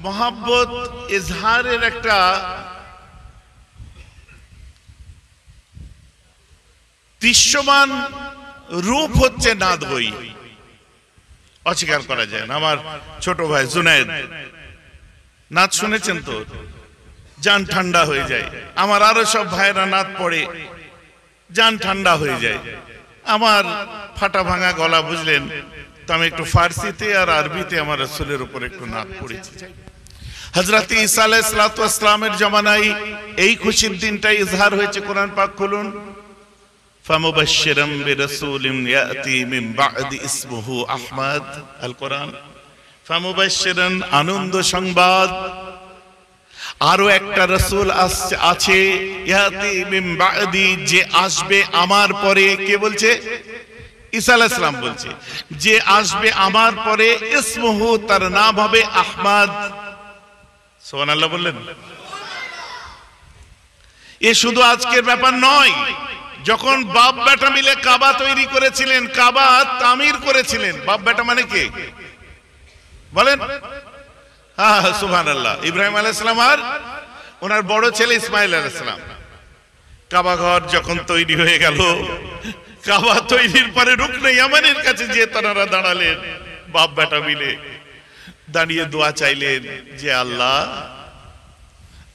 মহাব্বত ইজহারের একটা দৃশ্যমান রূপ হচ্ছে নাদ বই, অস্বীকার করা যায় না। আমার ছোট ভাই জুনায়েদ নাদ শুনেছেন তো, জান ঠান্ডা হয়ে যায়। আমার আরো সব ভাইরা নাদ পড়ে, জান ঠান্ডা হয়ে যায়। আমার ফাটা ভাঙা গলা বুঝলেন তো আমি একটু ফার্সিতে আর আরবিতে আমার রাসূলের উপর একটু নাদ পড়েছি। হযরত ঈসা আলাইহিস সালাতু ওয়াস সালামের জামানায় এই খুশির দিনটা ইজহার হয়েছে। কোরআন পাক খুলুন, ফামুবাশশিরাম বিরাসূলিন ইয়াতি মিন বা'দি ইসমুহু আহমদ। আল কোরআন, ফামুবাশশিরান আনন্দ সংবাদ, আরো একটা রাসূল আছে ইয়াতি মিন বা'দি, যে আসবে আমার পরে। কে বলছে? ঈসা আলাইহিস সালাম বলছে, যে আসবে আমার পরে ইসমুহু, তার নাম হবে আহমদ। সুবহানাল্লাহ বললেন। এ শুধু আজকের ব্যাপার নয়, যখন বাপ বেটা মিলে কাবা তৈরি করেছিলেন, কাবা তামির করেছিলেন। বাপ বেটা মানে কে বলেন? হ্যাঁ, সুবহানাল্লাহ। ইব্রাহিম আলাইহিস সালাম আর ওনার বড় ছেলে ইসমাইল আলাইহিস সালাম। কাবা ঘর যখন তৈরি হয়ে গেল, কাবা তৈরির পরে রুকনে ইয়ামানের কাছে যে তারা দাঁড়ালেন, বাপ বেটা মিলে দাঁড়িয়ে দোয়া চাইলেন যে আল্লাহ,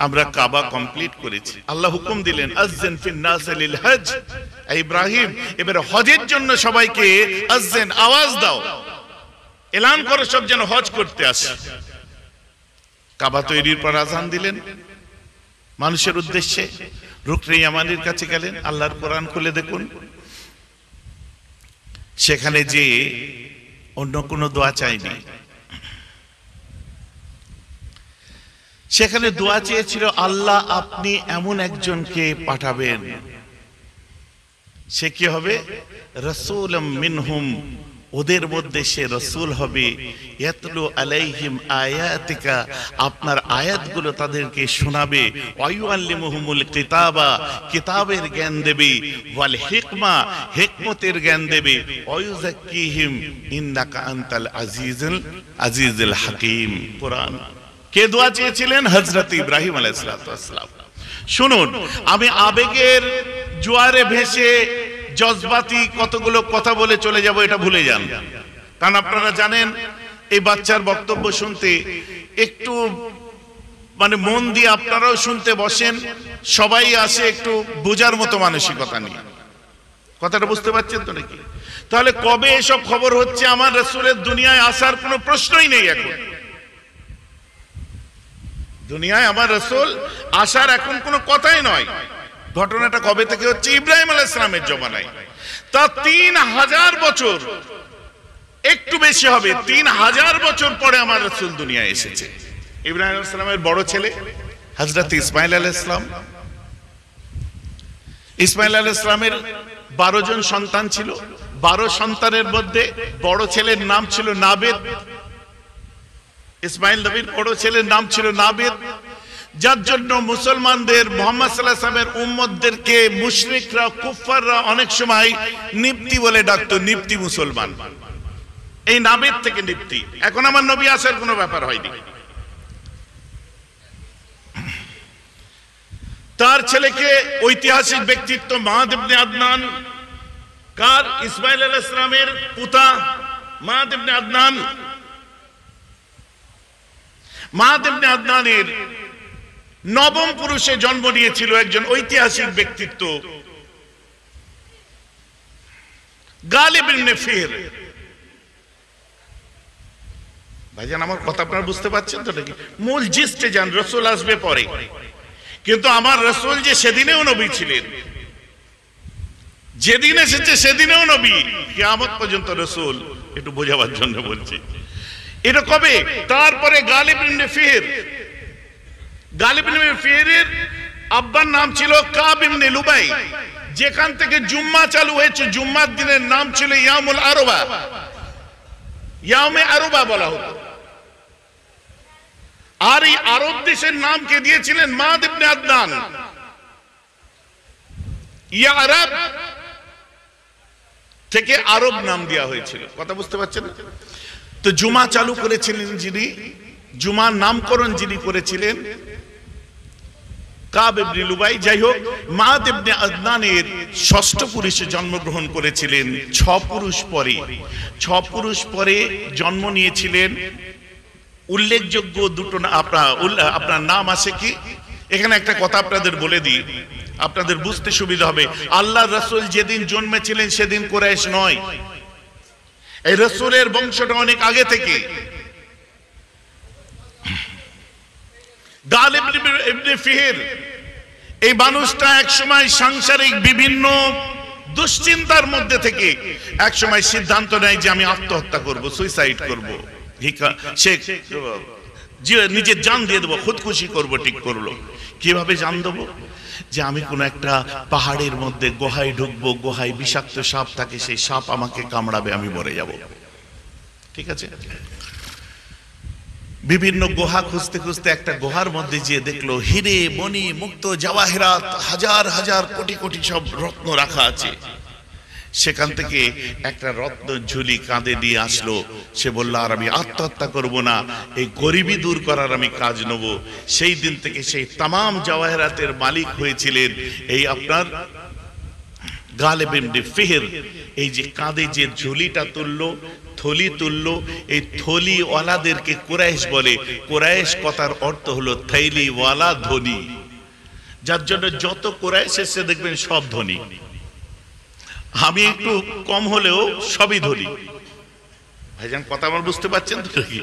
আমরা কাবা কমপ্লিট করেছি। আল্লাহ হুকুম দিলেন, আযযান ফিন নাস লিল হজ। ইব্রাহিম, এবারে হজের জন্য সবাইকে আযযান, আওয়াজ দাও, এলান করো সব যেন হজ করতে আসে। কাবা তৈরির পর আযান দিলেন মানুষের উদ্দেশ্যে, রুকনে ইয়ামানের কাছে গেলেন। আল্লাহর কোরআন খুলে দেখুন, সেখানে যে অন্য কোনো দোয়া চাইনি, সেখানে দোয়া চেয়েছিল আল্লাহ আপনি এমন একজনকে পাঠাবেন, সে কি হবে? রাসূলুম মিনহুম, ওদের মধ্যে সে রাসূল হবে। ইয়াতলু আলাইহিম আয়াতিকা, আপনার আয়াতগুলো তাদেরকে শোনাবে। ওয়ায়ুআল্লিমুহুমুল কিতাবা, কিতাবের জ্ঞান দেবে। ওয়াল হিকমা, হিকমতের জ্ঞান দেবে। ওয়ায়ুযাক্কিহিম ইন্নাকা আনতাল আজিজুল হাকীম। কোরআন। কে দোয়া চেয়েছিলেন? হযরত ইব্রাহিম আলাইহিস সালাম। শুনুন, আমি আবেগের জোয়ারে ভেসে জজবাতি কতগুলো কথা বলে চলে যাব, এটা ভুলে যান। কারণ আপনারা জানেন এই বাচ্চার বক্তব্য শুনতে একটু মানে মন দিয়ে আপনারাও শুনতে বসেন, সবাই আসে একটু বোঝার মতো মানসিকতা নিয়ে। কথাটা বুঝতে পারছেন তো নাকি? তাহলে কবে এসব খবর হচ্ছে? আমার রাসূলের দুনিয়ায় আসার কোনো প্রশ্নই নেই এখন। দুনিয়ায় আমার রাসূল আসার এখন কোনো কথাই নয়। ঘটনাটা কবে থেকে হচ্ছে? ইব্রাহিম আলাইহিস সালামের জমানায়। তা 3000 বছর, একটু বেশি হবে, 3000 বছর পরে আমার রাসূল দুনিয়ায় এসেছে। ইব্রাহিম আলাইহিস সালামের বড় ছেলে হযরত ইসমাঈল আলাইহিস সালাম। ইসমাঈল আলাইহিস সালামের 12 জন সন্তান ছিল। 12 সন্তানের মধ্যে বড় ছেলের নাম ছিল নাবেদ। ইসমাঈল নবীর বড় ছেলের নাম ছিল নাবেদ, যার জন্য মুসলমানদের, মুহাম্মদ সাল্লাল্লাহু আলাইহি ওয়াসাল্লামের উম্মতদেরকে মুশরিকরা, কুফফাররা অনেক সময় নিপ্তি বলে ডাকতো। নিপ্তি মুসলমান, এই নাবেদ থেকে নিপ্তি। এখন আমার নবী আসার কোনো ব্যাপার হয়নি। তার ছেলেকে ঐতিহাসিক ব্যক্তিত্ব মাদ ইবনে আদনান। কার? ইসমাঈল আলাইহিস সালামের পুতা মাদ ইবনে আদনান। মাদ ইবনে আদনানের নবম পুরুষে জন্ম নিয়েছিল একজন ঐতিহাসিক ব্যক্তিত্ব, গালিব ইবনে ফিহর। ভাইজান, আমার কথা আপনারা বুঝতে পারছেন তো নাকি? মূল জিস্টে যান, রাসূল আসবে পরে, কিন্তু আমার রাসূল যে সেদিনেও নবী ছিলেন, যেদিন এসেছে সেদিনেও নবী, কিয়ামত পর্যন্ত রাসূল। একটু বোঝাবার জন্য বলছি। এটা কবে? তারপরে গালিব ইবনে ফিহর। গালিব ইবনে ফিহরের আব্বার নাম ছিল কাব ইবনে লুবাই। যেখান থেকে জুম্মা চালু হয়েছে, জুম্মার দিনের নাম ছিল ইয়ামুল আরবা, ইয়ামে আরবা বলা হতো। আর এই আরব দেশের নাম কে দিয়েছিলেন? মাদ ইবনে আদনান। ইয়া আরব থেকে আরব নাম দেওয়া হয়েছিল। কথা বুঝতে পারছেন? তো জুমা চালু করেছিলেন যিনি, জুমার নামকরণ যিনি করেছিলেন কাব ইবনে লুবাই। যাই হোক, মাদ ইবনে আদনানের ষষ্ঠ পুরুষে জন্মগ্রহণ করেছিলেন 6 পুরুষ পরে জন্ম নিয়েছিলেন। উল্লেখযোগ্য দুটো আপনার নাম আছে কি? এখানে একটা কথা আপনাদের বলে দিই, আপনাদের বুঝতে সুবিধা হবে। আল্লাহর রাসূল যেদিন জন্মেছিলেন সেদিন কুরাইশ নয়, এই রাসূলের বংশটা অনেক আগে থেকে। গালিব ইবনে ফিহর এই মানুষটা একসময় সাংসারিক বিভিন্ন দুশ্চিন্তার মধ্যে থেকে একসময় সিদ্ধান্ত নেয় যে আমি আত্মহত্যা করব, সুইসাইড করব, সে নিজের জান দিয়ে দেবো, খুদকুশি করব। ঠিক করলো। কিভাবে জান দেবো? যে আমি কোন একটা পাহাড়ের মধ্যে গুহায় ঢুকবো, গুহায় বিষাক্ত সাপ থাকে, সেই সাপ আমাকে কামড়াবে, আমি মরে যাব। ঠিক আছে। বিভিন্ন গুহা খুঁজতে খুঁজতে একটা গুহার মধ্যে গিয়ে দেখলো হিরে মণি মুক্ত জওয়াহিরাত হাজার হাজার কোটি কোটি সব রত্ন রাখা আছে। সেখান থেকে একটা রত্ন ঝুলি কাঁধে নিয়ে আসলো। সে বলল, আর আমি আত্মহত্যা করব না, এই গরিবি দূর করার আমি কাজ নেব। সেই দিন থেকে সেই তামাম জওয়াহিরাতের মালিক হয়েছিলেন এই আপনার গালিব ইবনে ফিহর। এই যে কাঁধে যে ঝুলিটা তুললো, থলি তুললো, এই থলিওয়ালাদেরকে কুরাইশ বলে। কুরাইশ কথার অর্থ হলো থৈলিওয়ালা, ধনী। যার জন্য যত কুরাইশ এসে দেখবেন সব ধনী। আমি একটু কম হলেও সবই ধনী। ভাইজান কথা আমার বুঝতে পারছেন তো নাকি?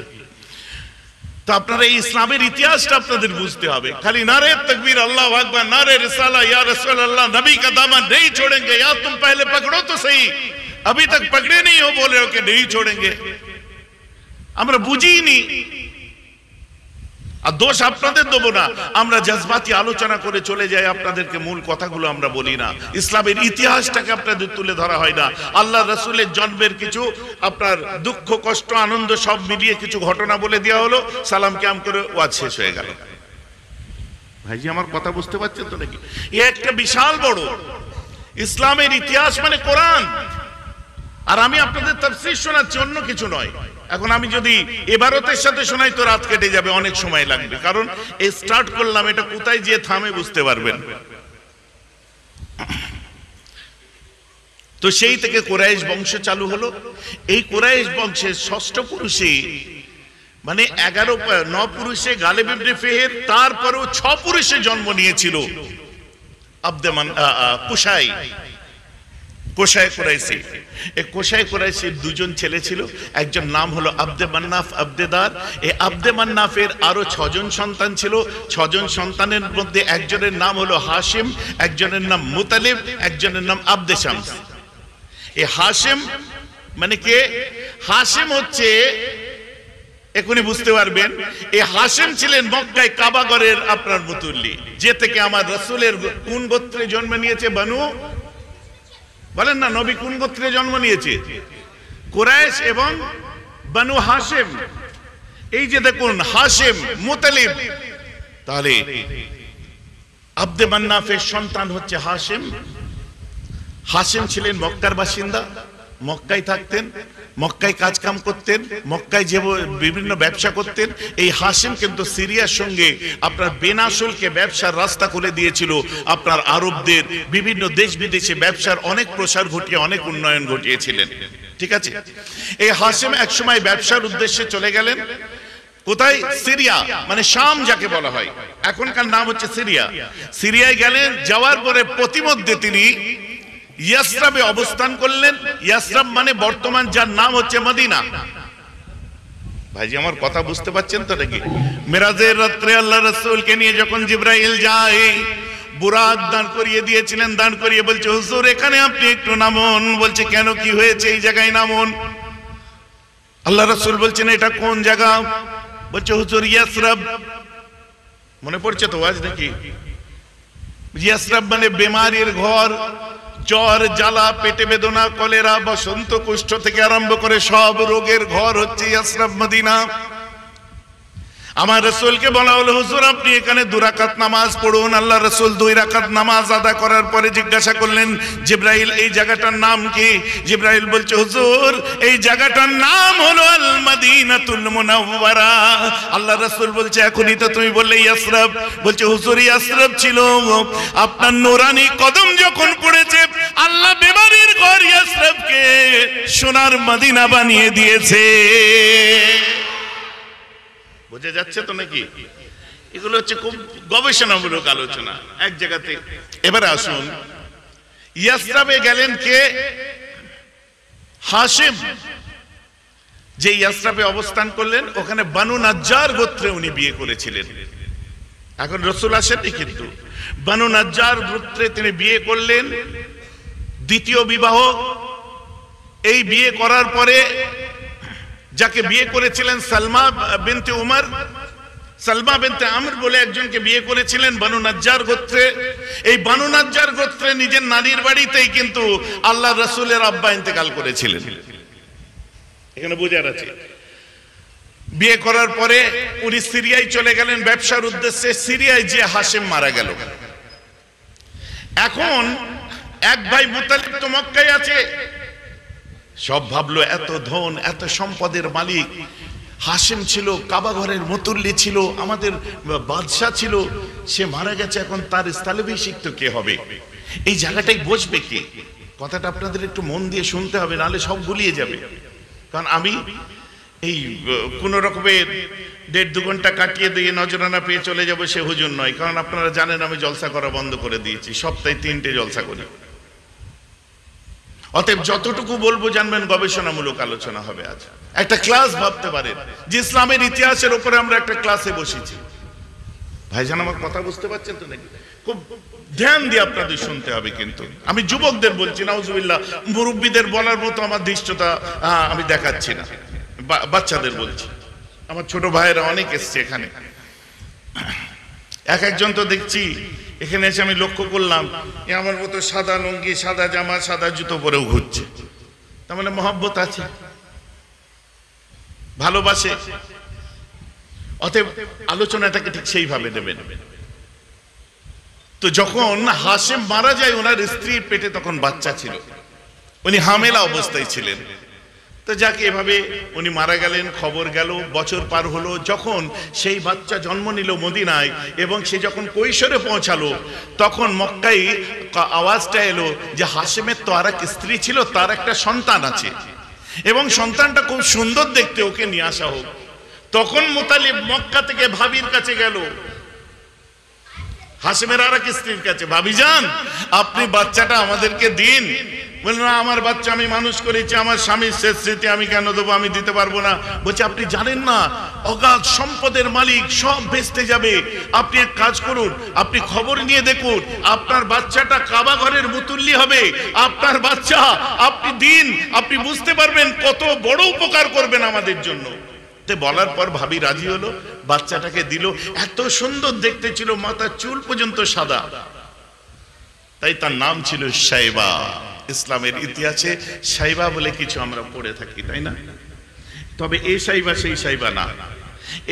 তো আপনারা এই ইসলামের ইতিহাসটা আপনাদের বুঝতে হবে। খালি নারে তাকবীর, আল্লাহু আকবার, নারে रिसाला, या रसूल अल्लाह, नबी का दामन नहीं छोड़ेंगे, या तुम पहले पकड़ो तो सही, अभी तक पकड़े नहीं हो, बोल रहे हो कि नहीं छोड़ेंगे। আমরা বুঝিনি। আর দোষ আপনাদের দেবো না, আমরা জজবাতি আলোচনা করে চলে যাই, আপনাদেরকে মূল কথাগুলো আমরা বলি না। ইসলামের ইতিহাসটাকে আপনাদের তুলে ধরা হয় না। আল্লাহ রাসূলের জন্মের কিছু আপনার দুঃখ কষ্ট আনন্দ সব মিলিয়ে কিছু ঘটনা বলে দেওয়া হলো, সালাম কিয়াম করে ওয়াজ শেষ হয়ে গেল। ভাইজি আমার কথা বুঝতে পারছেন তো নাকি? এ একটা বিশাল বড় ইসলামের ইতিহাস মানে কোরআন। আর আমি আপনাদের তাফসীর শোনাচ্ছি, অন্য কিছু নয়। এখন আমি যদি ইবারতের সাথে শোনাই তো রাত কেটে যাবে, অনেক সময় লাগবে। কারণ এই স্টার্ট করলাম, এটা কোথায় যে থামে বুঝতে পারবেন। তো সেই থেকে কুরাইশ বংশ চালু হলো। এই কুরাইশ বংশের ষষ্ঠ পুরুষে মানে 9 পুরুষে গালিব ইবনে ফিহর, তারপরেও 6 পুরুষে জন্ম নিয়েছিল কোশায় কুরাইশি। এই কোশায় কুরাইশির 2 ছেলে ছিল। একজন নাম হলো আব্দে মান্নাফ আব্দেদার। এই আব্দে মান্নাফের আরো 6 জন সন্তান ছিল। 6 জন সন্তানের মধ্যে একজনের নাম হলো হাশিম, একজনের নাম মুতালিব, একজনের নাম আব্দে শামস। এই হাশিম মানে কে? হাশিম হচ্ছে, এখনই বুঝতে পারবেন, এই হাশিম ছিলেন মক্কায় কাবাগরের আপনার মুতুল্লি, যে থেকে আমার রাসূলের কোন গোত্রে জন্ম নিয়েছে? বনু, বলেন না, নবী কোন গোত্রে জন্ম নিয়েছে? কুরাইশ এবং বনু হাশিম। এই যে দেখুন হাশিম, মুতালিব, তাহলে আব্দে মান্নাফের সন্তান হচ্ছে হাশিম। হাশিম ছিলেন মক্কার বাসিন্দা, মক্কায় থাকতেন, মক্কায় কাজ কাম করতেন, মক্কায় যে বিভিন্ন ব্যবসা করতেন। এই হাশিম কিন্তু সিরিয়ার সঙ্গে আপনার বেনাসুলকে ব্যবসার রাস্তা করে দিয়েছিল। আপনার আরবদের বিভিন্ন দেশ বিদেশে ব্যবসার অনেক প্রসার ঘটিয়ে অনেক উন্নয়ন ঘটিয়েছিলেন। ঠিক আছে। এই হাশিম একসময় ব্যবসার উদ্দেশ্যে চলে গেলেন কোথায়? সিরিয়া, মানে শাম যাকে বলা হয়, এখনকার নাম হচ্ছে সিরিয়া। সিরিয়ায় গেলেন, যাওয়ার পরে প্রতিমধ্যে তিনি ইয়াসরাবে অবস্থান করলেন। ইয়াসরাব মানে বর্তমান যার নাম হচ্ছে মদিনা। ভাইজি আমার কথা বুঝতে পারছেন তো নাকি? মিরাজের রাত্রে আল্লাহ রাসূলকে নিয়ে যখন জিবরাইল যায়, বুরাক দান করিয়ে দিয়েছিলেন। দান করিয়ে বলছে, হুজুর এখানে আপনি একটু নামুন। বলছে, কেন, কি হয়েছে? এই জায়গায় নামুন। আল্লাহ রাসূল বলছেন, এটা কোন জায়গা? বলছে, হুজুর ইয়াসরাব। মনে পড়ছে তো আজ নাকি? ইয়াসরাব মানে বেমারির ঘর, জ্বর জ্বালা পেটে বেদনা কলেরা বসন্ত কুষ্ঠ থেকে আরম্ভ করে সব রোগের ঘর হচ্ছে ইয়াসরাব মদিনা। আমার রাসূলকে বলা হলো, হুজুর আপনি এখানে 2 রাকাত নামাজ পড়ুন। আল্লাহ রাসূল 2 রাকাত নামাজ আদা করার পরে জিজ্ঞাসা করলেন, জিবরাইল এই জায়গাটার নাম কি? জিবরাইল বলছে, হুজুর এই জায়গাটার নাম হলো আল মাদিনাতুল মুনাওয়ারা। আল্লাহ রাসূল বলছে, এখনই তো তুমি বললে ইয়াসরাব। বলছে, হুজুর ইয়াসরাব ছিল আপনার নূরানি কদম যখন পড়েছে, আল্লাহ বেমারির ঘর ইয়াসরাবকে সোনার মদিনা বানিয়ে দিয়েছে। বোঝা যাচ্ছে তো নাকি? এগুলো হচ্ছে খুব গবেষণামূলক আলোচনা এক জায়গাতে। এবারে আসুন, ইয়াসরাবে গেলেন কে? হাশিম। যে ইয়াসরাবে অবস্থান করলেন, ওখানে বানু নাজ্জার গোত্রে উনি বিয়ে করেছিলেন। এখন রাসূল আসেননি, কিন্তু বানু নাজ্জার গোত্রে তিনি বিয়ে করলেন, দ্বিতীয় বিবাহ। এই বিয়ে করার পরে যাকে বিয়ে করেছিলেন সালমা বিনতে উমর, সালমা বিনতে আমর বলে একজনকে বিয়ে করেছিলেন বানু নাজ্জার গোত্রে। এই বানু নাজ্জার গোত্রে নিজের নানির বাড়িতেই কিন্তু আল্লাহ রাসূলের আব্বা ইন্তেকাল করেছিলেন। এখানে বোঝার আছে। বিয়ে করার পরে উনি সিরিয়ায় চলে গেলেন ব্যবসার উদ্দেশ্যে। সিরিয়ায় যে হাশিম মারা গেল। এখন এক ভাই মুতালিব তো মক্কায় আছে। সব ভাবলো এত ধন, এত সম্পদের মালিক হাশিম ছিল, কাবা ঘরের মুতল্লি ছিল, আমাদের বাদশা ছিল, সে মারা গেছে। এখন তার স্থলাভিষিক্ত কে হবে? এই জায়গাটাই বসবে কে? কথাটা আপনাদের একটু মন দিয়ে শুনতে হবে, নাহলে সব গুলিয়ে যাবে। কারণ আমি এই কোন রকমের 1.5-2 ঘন্টা কাটিয়ে দিয়ে নজরানা পেয়ে চলে যাবো সে হুজুর নয়। কারণ আপনারা জানেন আমি জলসা করা বন্ধ করে দিয়েছি, সপ্তাহে 3টে জলসা করি। অতএব যতটুকু বলবো জানবেন গবেষণামূলক আলোচনা হবে। আজ একটা ক্লাস ভাবতে পারেন যে ইসলামের ইতিহাসের উপরে আমরা একটা ক্লাসে বসেছি। ভাইজান আমার কথা বুঝতে পারছেন তো নাকি? খুব ধ্যান দিয়ে আপনাদের শুনতে হবে। কিন্তু আমি যুবকদের বলছি, নাউজুবিল্লাহ, মুরব্বীদের বলার মতো আমার ধৃষ্টতা আমি দেখাচ্ছি না, বাচ্চাদের বলছি। আমার ছোট ভাইয়েরা অনেক এসছে এখানে। একজন তো দেখছি এখানে এসে আমি লক্ষ্য করলাম আমার মতো সাদা লুঙ্গি, সাদা জামা, সাদা জুতো পরেও ঘুরছে। তার মানে মহব্বত আছে, ভালোবাসে। অতএব আলোচনাটাকে ঠিক সেইভাবে নেবেন। তো যখন হাশিম মারা যায়, ওনার স্ত্রীর পেটে তখন বাচ্চা ছিল, উনি হামেলা অবস্থায় ছিলেন। তো যাকে এভাবে উনি মারা গেলেন, খবর গেল, বছর পার হলো। যখন সেই বাচ্চা জন্ম নিল মদিনায় এবং সে যখন কৈশোরে পৌঁছালো, তখন মক্কায় আওয়াজটা এলো যে হাশিমের তো আর এক স্ত্রী ছিল, তার একটা সন্তান আছে এবং সন্তানটা খুব সুন্দর দেখতে, ওকে নিয়ে আসা হোক। তখন মুতালিব মক্কা থেকে ভাবির কাছে গেল, হাশিমের আর এক স্ত্রীর কাছে, ভাবি যান আপনি বাচ্চাটা আমাদেরকে দিন। বললেন, না আমার বাচ্চা আমি মানুষ করেছি, আমার স্বামীর শেষ স্মৃতি আমি কেন দেবো, আমি দিতে পারবো না। বলছে, আপনি জানেন না অগাধ সম্পদের মালিক, সব বেচতে যাবে। আপনি এক কাজ করুন, আপনি খবর নিয়ে দেখুন, আপনার বাচ্চাটা কাবা ঘরের মুতল্লি হবে। আপনার বাচ্চা আপনি দিন, আপনি বুঝতে পারবেন কত বড় উপকার করবেন আমাদের জন্য। বলার পর ভাবি রাজি হলো, বাচ্চাটাকে দিল। এত সুন্দর দেখতে ছিল, মাথার চুল পর্যন্ত সাদা, তাই তার নাম ছিল সাইবা। ইসলামের ইতিহাসে সাইবা বলে কিছু আমরা পড়ে থাকি, তাই না? তবে এই সাইবা সেই সাইবা না।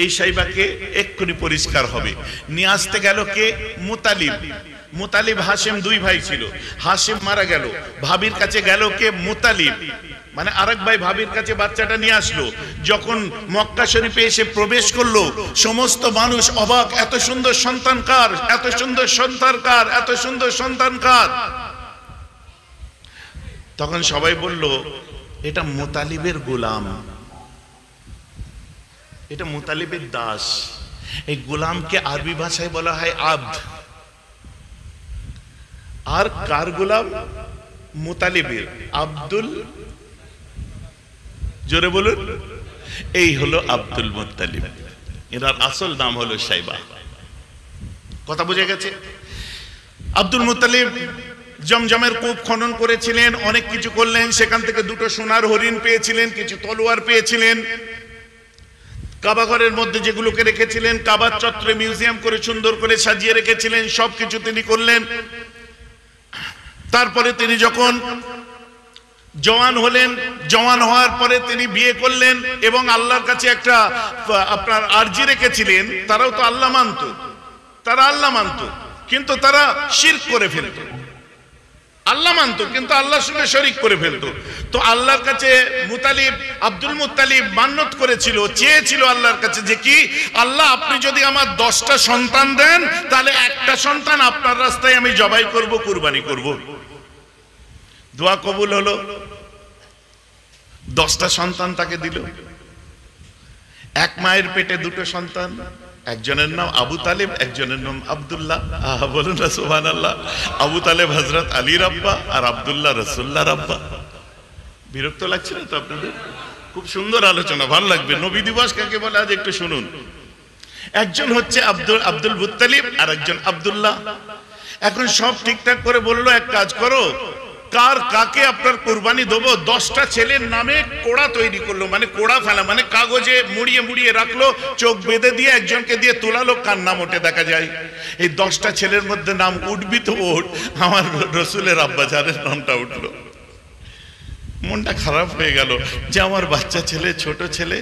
এই সাইবাকে এক্ষুনি পরিষ্কার হবে। নিয়ে আসতে গেল কে? মুতালিব। মুতালিব হাশিম 2 ভাই ছিল। হাশিম মারা গেল, ভাবির কাছে গেল কে? মুতালিব। মানে আরেক ভাই ভাবির কাছে বাচ্চাটা নিয়ে আসলো। যখন মক্কা শরীফে এসে প্রবেশ করলো, সমস্ত মানুষ অবাক, এত সুন্দর সন্তান কার, এত সুন্দর সন্তান কার, এত সুন্দর সন্তান কার। তখন সবাই বলল, এটা মুতালিবের গোলাম, এটা মুতালিবের দাস। এই গোলামকে আরবি ভাষায় বলা হয় আব্দ। আর কার গোলাম? মুতালিবের। আব্দুল, জোরে বলুন, এই হলো আব্দুল মুত্তালিব। এনার আসল নাম হলো সাইবা। কথা বুঝে গেছে? আব্দুল মুত্তালিব জমজমের কূপ খনন করেছিলেন, অনেক কিছু করলেন। সেখান থেকে 2টো সোনার হরিণ পেয়েছিলেন, কিছু তলোয়ার পেয়েছিলেন। কাবা ঘরের মধ্যে যেগুলোকে রেখেছিলেন, কাবার চত্বরে মিউজিয়াম করে সুন্দর করে সাজিয়ে রেখেছিলেন, সবকিছু তিনি করলেন। তারপরে তিনি যখন জওয়ান হলেন, জওয়ান হওয়ার পরে তিনি বিয়ে করলেন এবং আল্লাহর কাছে একটা আপনার আরজি রেখেছিলেন। তারাও তো আল্লাহ মানত, তারা আল্লাহ মানত, কিন্তু তারা শিরক করে ফেলত। আল্লাহ মানত কিন্তু আল্লাহর সঙ্গে শরীক করে ফেলতো। তো আল্লাহর কাছে মুতালিব, আব্দুল মুত্তালিব মান্নত করেছিল, চেয়েছিল আল্লাহর কাছে যে কি, আল্লাহ আপনি যদি আমার 10টা সন্তান দেন তাহলে একটা সন্তান আপনার রাস্তায় আমি জবাই করব, কুরবানি করব। দোয়া কবুল হলো, 10টা সন্তান তাকে দিল। এক মায়ের পেটে 2টো সন্তান, একজনের নাম আবু তালেব, একজনের নাম আব্দুল্লাহ। বলুন না সুবহানাল্লাহ। আবু তালেব হযরত আলীর আব্বা আর আব্দুল্লাহ রাসূলুল্লাহর আব্বা। বিরক্ত লাগছে না তো আপনাদের? খুব সুন্দর আলোচনা, ভালো লাগবে। নবী দিবস কাকে বলে আজ একটু শুনুন। একজন হচ্ছে আব্দুল মুত্তালিব আর একজন আব্দুল্লাহ। এখন সব ঠিকঠাক করে বললো, এক কাজ করো, কার কাকে আপনার কুরবানি দেবো, 10টা ছেলের নামে কোড়া তৈরি করলো, মানে কোড়া ফেলা, মানে কাগজে মুড়িয়ে মুড়িয়ে রাখলো, চোখ বেঁধে দিয়ে একজনকে দিয়ে তোলালো, কার নাম ওঠে দেখা যায়। এই 10টা ছেলের মধ্যে নাম উঠবি তো ওঠ, আমার রসুলের আব্বা জানের নামটা উঠলো। মনটা খারাপ হয়ে গেল যে আমার বাচ্চা ছেলে, ছোট ছেলে,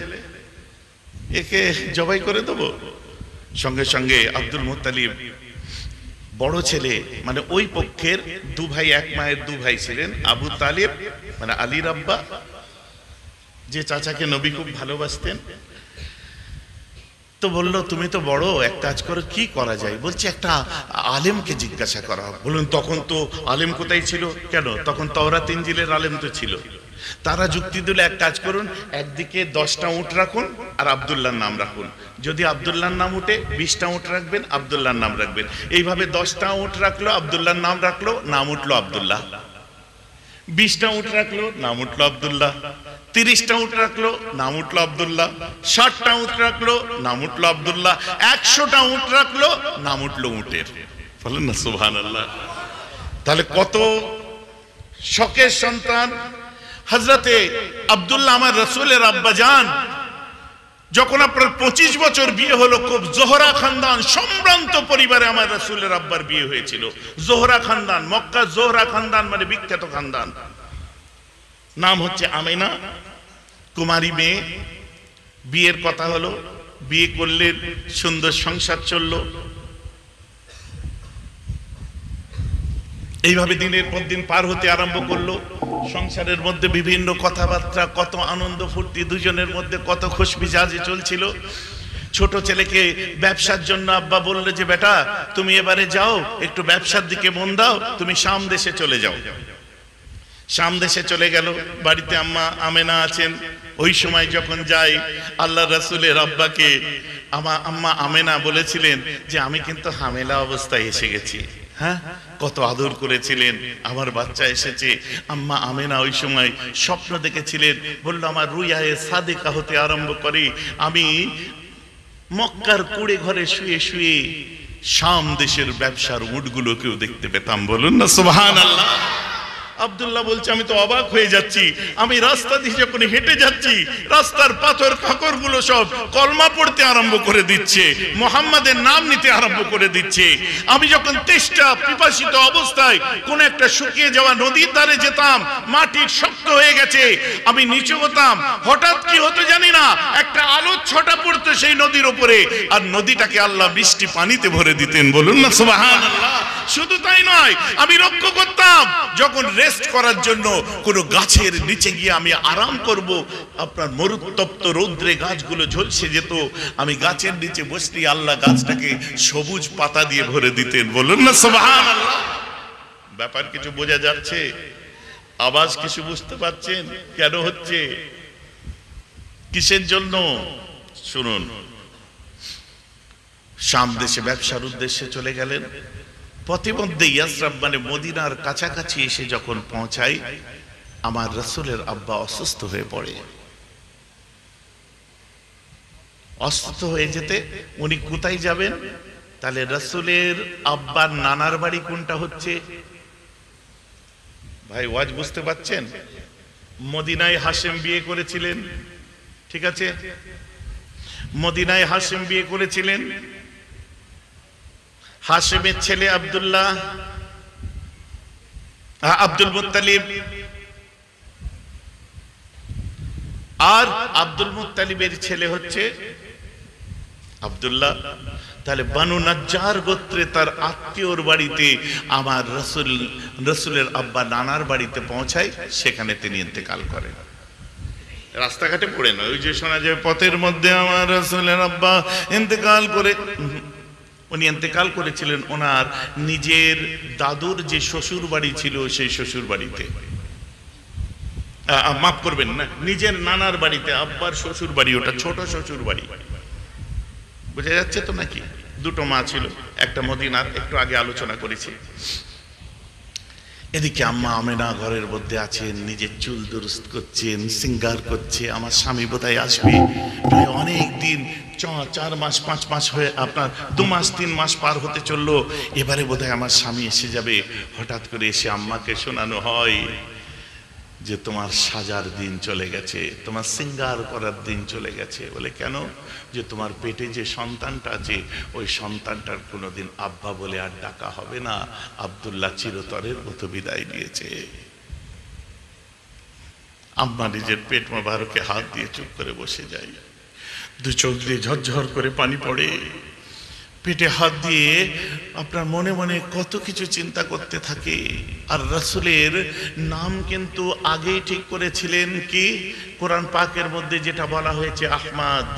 একে জবাই করে দেবো। সঙ্গে সঙ্গে আব্দুল মুত্তালিব বড় ছেলে, মানে ওই পক্ষের 2 ভাই, এক মায়ের 2 ভাই ছিলেন, আবু তালেব মানে আলীর আব্বা, যে চাচাকে নবী খুব ভালোবাসতেন। তো বলল তুমি তো বড়, এক কাজ করো, কি করা যায়? বলছে একটা আলেমকে জিজ্ঞাসা করা। বলুন তখন তো আলেম কোথায় ছিল? কেন, তখন তাওরাত ইনজিলের আলেম তো ছিল। তারা যুক্তি দিল, এক কাজ করুন, একদিকে 10টা উট রাখুন আর আব্দুল্লাহর নাম রাখুন। যদি আব্দুল্লাহর নাম উঠে 20টা উট রাখবেন, আব্দুল্লাহর নাম রাখবেন। এইভাবে 10টা উট রাখলো, আব্দুল্লাহর নাম রাখলো, নাম উঠলো আব্দুল্লাহ। 20টা উট রাখলো, নাম উঠলো আব্দুল্লাহ। 30টা উট রাখলো, নাম উঠলো আব্দুল্লাহ। 60টা উট রাখলো, নাম উঠলো আব্দুল্লাহ। 100টা উট রাখলো, নাম উঠলো উটের। বলেন না সুবহানাল্লাহ। তাহলে কত শখের সন্তান। হযরতে আব্দুল্লাহ আমার রাসূলের আব্বা জান, যখন আপনার 25 বছর বিয়ে হলো, খুব জোহরা খানদান, সম্ভ্রান্ত পরিবারে আমার রাসূলের আব্বার বিয়ে হয়েছিল। জোহরা খানদান, মক্কা জোহরা খানদান মানে বিখ্যাত খানদান। নাম হচ্ছে আমিনা, কুমারী মেয়ে। বিয়ের কথা হলো, বিয়ে করলেন, সুন্দর সংসার চললো। এইভাবে দিনের পর দিন পার হতে আরম্ভ করলো। সংসারের মধ্যে বিভিন্ন কথাবার্তা, কত আনন্দ ফুর্তি, দুজনের মধ্যে কত খুশমিজাজি চলছিল। ছোট ছেলেকে ব্যবসার জন্য আব্বা বললে যে বেটা তুমি এবারে যাও, একটু ব্যবসার দিকে মন দাও, তুমি শাম দেশে চলে যাও। শাম দেশে চলে গেল। বাড়িতে আম্মা আমেনা আছেন। ওই সময় যখন যাই, আল্লাহ রাসূলের আব্বাকে আম্মা আমেনা বলেছিলেন যে আমি কিন্তু হামেলা অবস্থায় এসে গেছি। হ্যাঁ, কত আদর করেছিলেন, আমার বাচ্চা এসেছে। আম্মা আমেনা ওই সময় স্বপ্ন দেখেছিলেন, বলল আমার রুয়ায়ে সাদিকা হতে আরম্ভ করে আমি মক্কার কুড়ে ঘরে শুয়ে শুয়ে শাম দেশের ব্যবসার উটগুলোকেও দেখতে পেতাম। বলুন না সুবহানাল্লাহ। আব্দুল্লাহ বলছে আমি তো অবাক হয়ে যাচ্ছি, আমি রাস্তা দিয়ে যখন হেঁটে যাচ্ছি, রাস্তার পাথর কাকর গুলো সব কলমা পড়তে আরম্ভ করে দিচ্ছে, মুহাম্মাদের নাম নিতে আরম্ভ করে দিচ্ছে। আমি যখন তেষ্টা পিপাসিত অবস্থায় কোন একটা শুকিয়ে যাওয়া নদীর ধারে যেতাম, মাটির শক্ত হয়ে গেছে, আমি নিচে হতাম, হঠাৎ কি হতো জানি না, একটা আলোর ছটা পড়তো সেই নদীর উপরে, আর নদীটাকে আল্লাহ বৃষ্টি পানিতে ভরে দিতেন। বলুন না সুবহানাল্লাহ। শুধু তাই নয়, আমি লক্ষ্য করতাম যখন রেস্ট করার জন্য কোনো গাছের নিচে গিয়ে আমি আরাম করব, আপনার মরুতপ্ত রৌদ্রে গাছগুলো ঝলসে যেত, আমি গাছের নিচে বসলে আল্লাহ গাছটাকে সবুজ পাতা দিয়ে ভরে দিতেন। বলুন না সুবহানাল্লাহ। ব্যাপার কিছু বোঝা যাচ্ছে? আওয়াজ কিছু বুঝতে পারছেন কেন হচ্ছে, কিসের জন্য? শুনুন, শাম দেশে ব্যবসার উদ্দেশ্যে চলে গেলেন। পথিমধ্যে ইয়াসরাব মানে মদিনার কাছাকাছি এসে যখন পৌঁছাই, আমার রাসূলের আব্বা অসুস্থ হয়ে পড়ে। অসুস্থ হয়ে যেতে উনি কোথায় যাবেন? তাহলে রাসূলের আব্বার নানার বাড়ি কোনটা হচ্ছে? ভাই ওয়াজ বুঝতে পাচ্ছেন? মদিনায় হাশেম বিয়ে করেছিলেন, ঠিক আছে? মদিনায় হাশেম বিয়ে করেছিলেন। হাশেমের ছেলে আব্দুল মুত্তালিব আর আব্দুল মুত্তালিবের ছেলে হচ্ছে আব্দুল্লাহ। তাহলে বানু নাজ্জার গোত্রে তার আত্মীয়র বাড়িতে আমার রসুলের আব্বা নানার বাড়িতে পৌঁছায়, সেখানে তিনি ইন্তেকাল করেন। রাস্তাঘাটে পড়ে নয়, ওই যে শোনা যায় পথের মধ্যে আমার রসুলের আব্বা ইন্তেকাল করে। উনি ইন্তেকাল করেছিলেন ওনার নিজের দাদুর যে শ্বশুর বাড়ি ছিল সেই শ্বশুর বাড়িতে, মাফ করবেন না, নিজের নানার বাড়িতে, আব্বার শ্বশুর বাড়ি ওটা, ছোট শ্বশুর বাড়ি। বুঝা যাচ্ছে তো নাকি? দুটো মা ছিল, একটা মদিনার, একটু আগে আলোচনা করেছি। এদিকে আম্মা আমেনা ঘরের মধ্যে আছেন, নিজের চুল দুরুস্ত করছেন, সিঙ্গার করছে। আমার স্বামী বোধহয় আসবে, প্রায় অনেক দিন, 4 মাস 5 মাস হয়ে, আপনার 2 মাস 3 মাস পার হতে চললো। এবারে বোধহয় আমার স্বামী এসে যাবে। হঠাৎ করে এসে আম্মাকে শোনানো হয় যে তোমার সাজার দিন চলে গেছে, তোমার সিঙ্গার করার দিন চলে গেছে। বলে কেন? যে তোমার পেটে যে সন্তানটা আছে, ওই সন্তানটার কোনোদিন আব্বা বলে আর ডাকা হবে না। আব্দুল্লাহ চিরতরের মতো বিদায় নিয়েছে। আম্মা নিজের পেট মোবারকে হাত দিয়ে চুপ করে বসে যায়, 2 চোখ দিয়ে ঝরঝর করে পানি পড়ে। পেটে হাত দিয়ে আপনার মনে মনে কত কিছু চিন্তা করতে থাকে। আর রাসূলের নাম কিন্তু আগেই ঠিক করেছিলেন, কি কোরআন পাকের মধ্যে যেটা বলা হয়েছে আহমদ।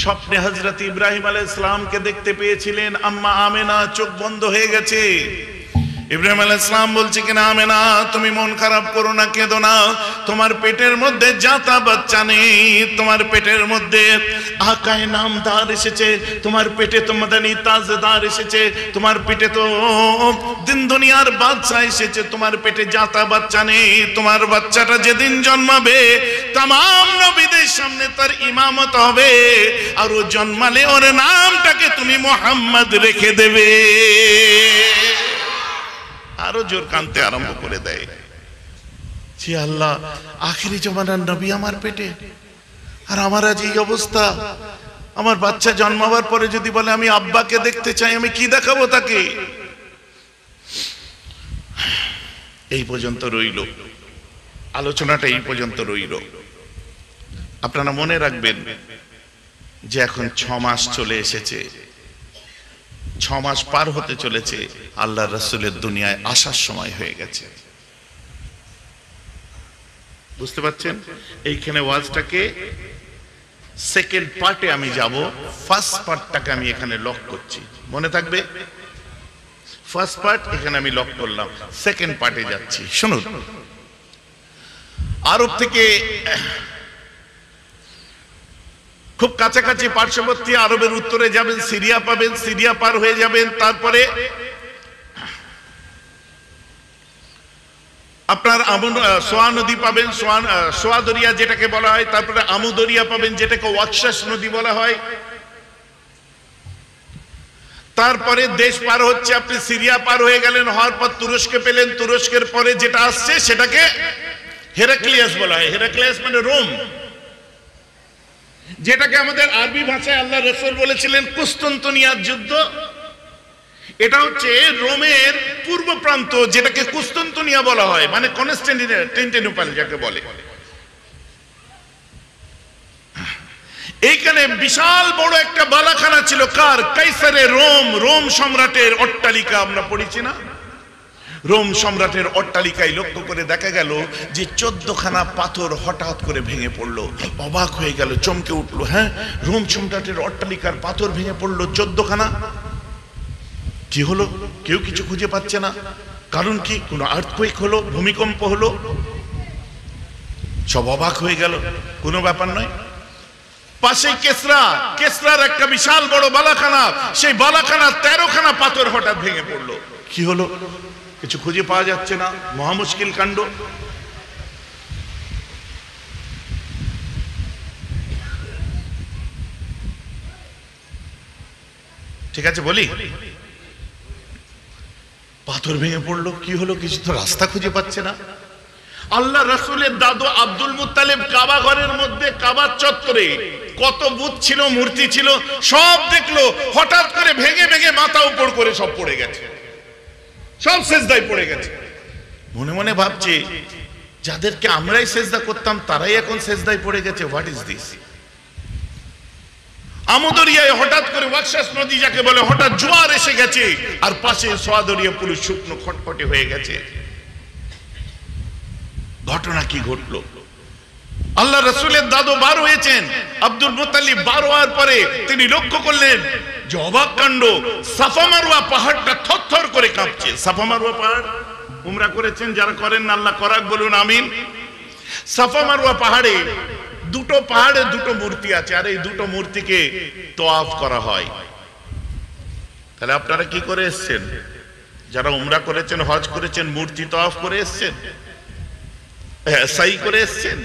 স্বপ্নে হযরত ইব্রাহিম আলাইহিস সালামকে দেখতে পেয়েছিলেন, আম্মা আমেনা চোখ বন্ধ হয়ে গেছে। ইব্রাহিম আলাইহিস সালাম বলছে কিনা, আমেনা তুমি মন খারাপ করো না, কেঁদো না, তোমার পেটের মধ্যে জাতা বাচ্চা নেই, তোমার পেটের মধ্যে আকায়ে নামদার এসেছে, তোমার পেটে তো মাদানী তাজদার এসেছে, তোমার পেটে তো দিন দুনিয়ার বাদশা এসেছে, তোমার পেটে জাতা বাচ্চা নেই। তোমার বাচ্চাটা যেদিন জন্মাবে तमाम নবীদের সামনে তার ইমামত হবে, আর ও জন্মালে ওর নামটাকে তুমি মুহাম্মদ রেখে দেবে। আরো জোর কানতে আরম্ভ করে দেয়, জি আল্লাহ, আখিরি জমানার নবী আমার পেটে, আর আমার আজ এই অবস্থা। আমার বাচ্চা জন্মাবার পরে যদি বলে আমি আব্বাকে দেখতে চাই, আমি কি দেখাবো তাকে? এই পর্যন্ত রইল আলোচনাটা, এই পর্যন্ত রইল। আপনারা মনে রাখবেন যে এখন 6 মাস চলে এসেছে, 6 মাস পার হতে চলেছে, আল্লাহ রাসূলের দুনিয়ায় আসার সময় হয়ে গেছে। বুঝতে পারছেন? এইখানে ওয়াজটাকে সেকেন্ড পার্টে আমি যাব, ফার্স্ট পার্টটাকে আমি এখানে লক করছি, মনে থাকবে? ফার্স্ট পার্ট এখানে আমি লক করলাম, সেকেন্ড পার্টে যাচ্ছি। শুনুন, আরব থেকে খুব কাছাকাছি পার্শ্ববর্তী আরবের উত্তরে যাবেন, সিরিয়া পাবেন, সিরিয়া পার হয়ে যাবেন, তারপরে আপনার সোয়া নদী পাবেন, সোয়া দরিয়া যেটাকে বলা হয়, তারপরে আমু দরিয়া পাবেন যেটাকে ওয়াকশাস নদী বলা হয়। তারপরে দেশ পার হচ্ছে, আপনি সিরিয়া পার হয়ে গেলেন, হওয়ার পর তুরস্কে পেলেন, তুরস্কের পরে যেটা আসছে সেটাকে হেরাক্লিয়াস বলা হয়। হেরাক্লিয়াস মানে রোম, যেটাকে আমাদের আরবি ভাষায় আল্লাহ রাসূল বলেছিলেন কুস্তান্তনিয়ার যুদ্ধ। এটা হচ্ছে রোমের পূর্ব প্রান্ত, যেটাকে কুস্তান্তনিয়া বলা হয়, মানে কনস্টান্টিনোপল যাকে বলে। এইখানে বিশাল বড় একটা বালাখানা ছিল, কার? কাইসারের, রোম সম্রাটের অট্টালিকা। আমরা পড়েছি না? রোম সম্রাটের অট্টালিকায় লক্ষ্য করে দেখা গেল যে 14খানা পাথর হঠাৎ করে ভেঙে পড়লো। অবাক হয়ে গেল, চমকে উঠলো, হ্যাঁ, রোম সম্রাটের অট্টালিকার পাথর ভেঙে পড়লো 14খানা। কি হলো? কেউ কিছু খুঁজে পাচ্ছে না। কারণ কি? কোনো আর্থকুয়েক হলো, ভূমিকম্প হলো? সব অবাক হয়ে গেল, কোনো ব্যাপার নয়। পাশে কেসরার একটা বিশাল বড় বালাখানা, সেই বালাখানা 13খানা পাথর হঠাৎ ভেঙে পড়লো। কি হলো? কিছু খুঁজে পাওয়া যাচ্ছে না, মহা মুশকিল কাণ্ড। ঠিক আছে বলি, পাথর ভেঙে পড়লো, কি হলো? কিছু তো রাস্তা খুঁজে পাচ্ছে না। আল্লাহ রাসূলের দাদু আব্দুল মুত্তালিব কাবা ঘরের মধ্যে, কাবার চত্বরে কত বুত ছিল, মূর্তি ছিল, সব দেখলো, হঠাৎ করে ভেঙে ভেঙে মাথা উপর করে সব পড়ে গেছে, সব সিজদায় পড়ে গেছে। মনে মনে ভাবছে যাদেরকে আমরাই সেজদা করতাম তারাই এখন সেজদায় পড়ে গেছে। What is this? আমদরিয়ায় হঠাৎ করে ওয়াকশাস নদী যাকে বলে হঠাৎ জোয়ার এসে গেছে, আর পাশে সোয়াদরিয়া পুরো শুকনো খটখটে হয়ে গেছে। ঘটনা কি ঘটলো? আল্লাহ রাসূলের দাদু বার হয়েছেন, আব্দুল মুত্তালিব বার হওয়ার পরে তিনি লক্ষ্য করলেন যে অবাক কাণ্ড, সাফা মারওয়া পাহাড়টা থরথর করে কাঁপছে। সাফা মারওয়া পাহাড় উমরা করেছেন যারা করেন না, আল্লাহ করাক বলুন আমিন। সাফা মারওয়া পাহাড়ে দুটো মূর্তি আছে, আর এই দুটো মূর্তিকে তওয়াফ করা হয়। তাহলে আপনারা কি করে এসেছেন? যারা উমরা করেছেন, হজ করেছেন, মূর্তি তওয়াফ করে এসেছেন, সাই করে এসেছেন।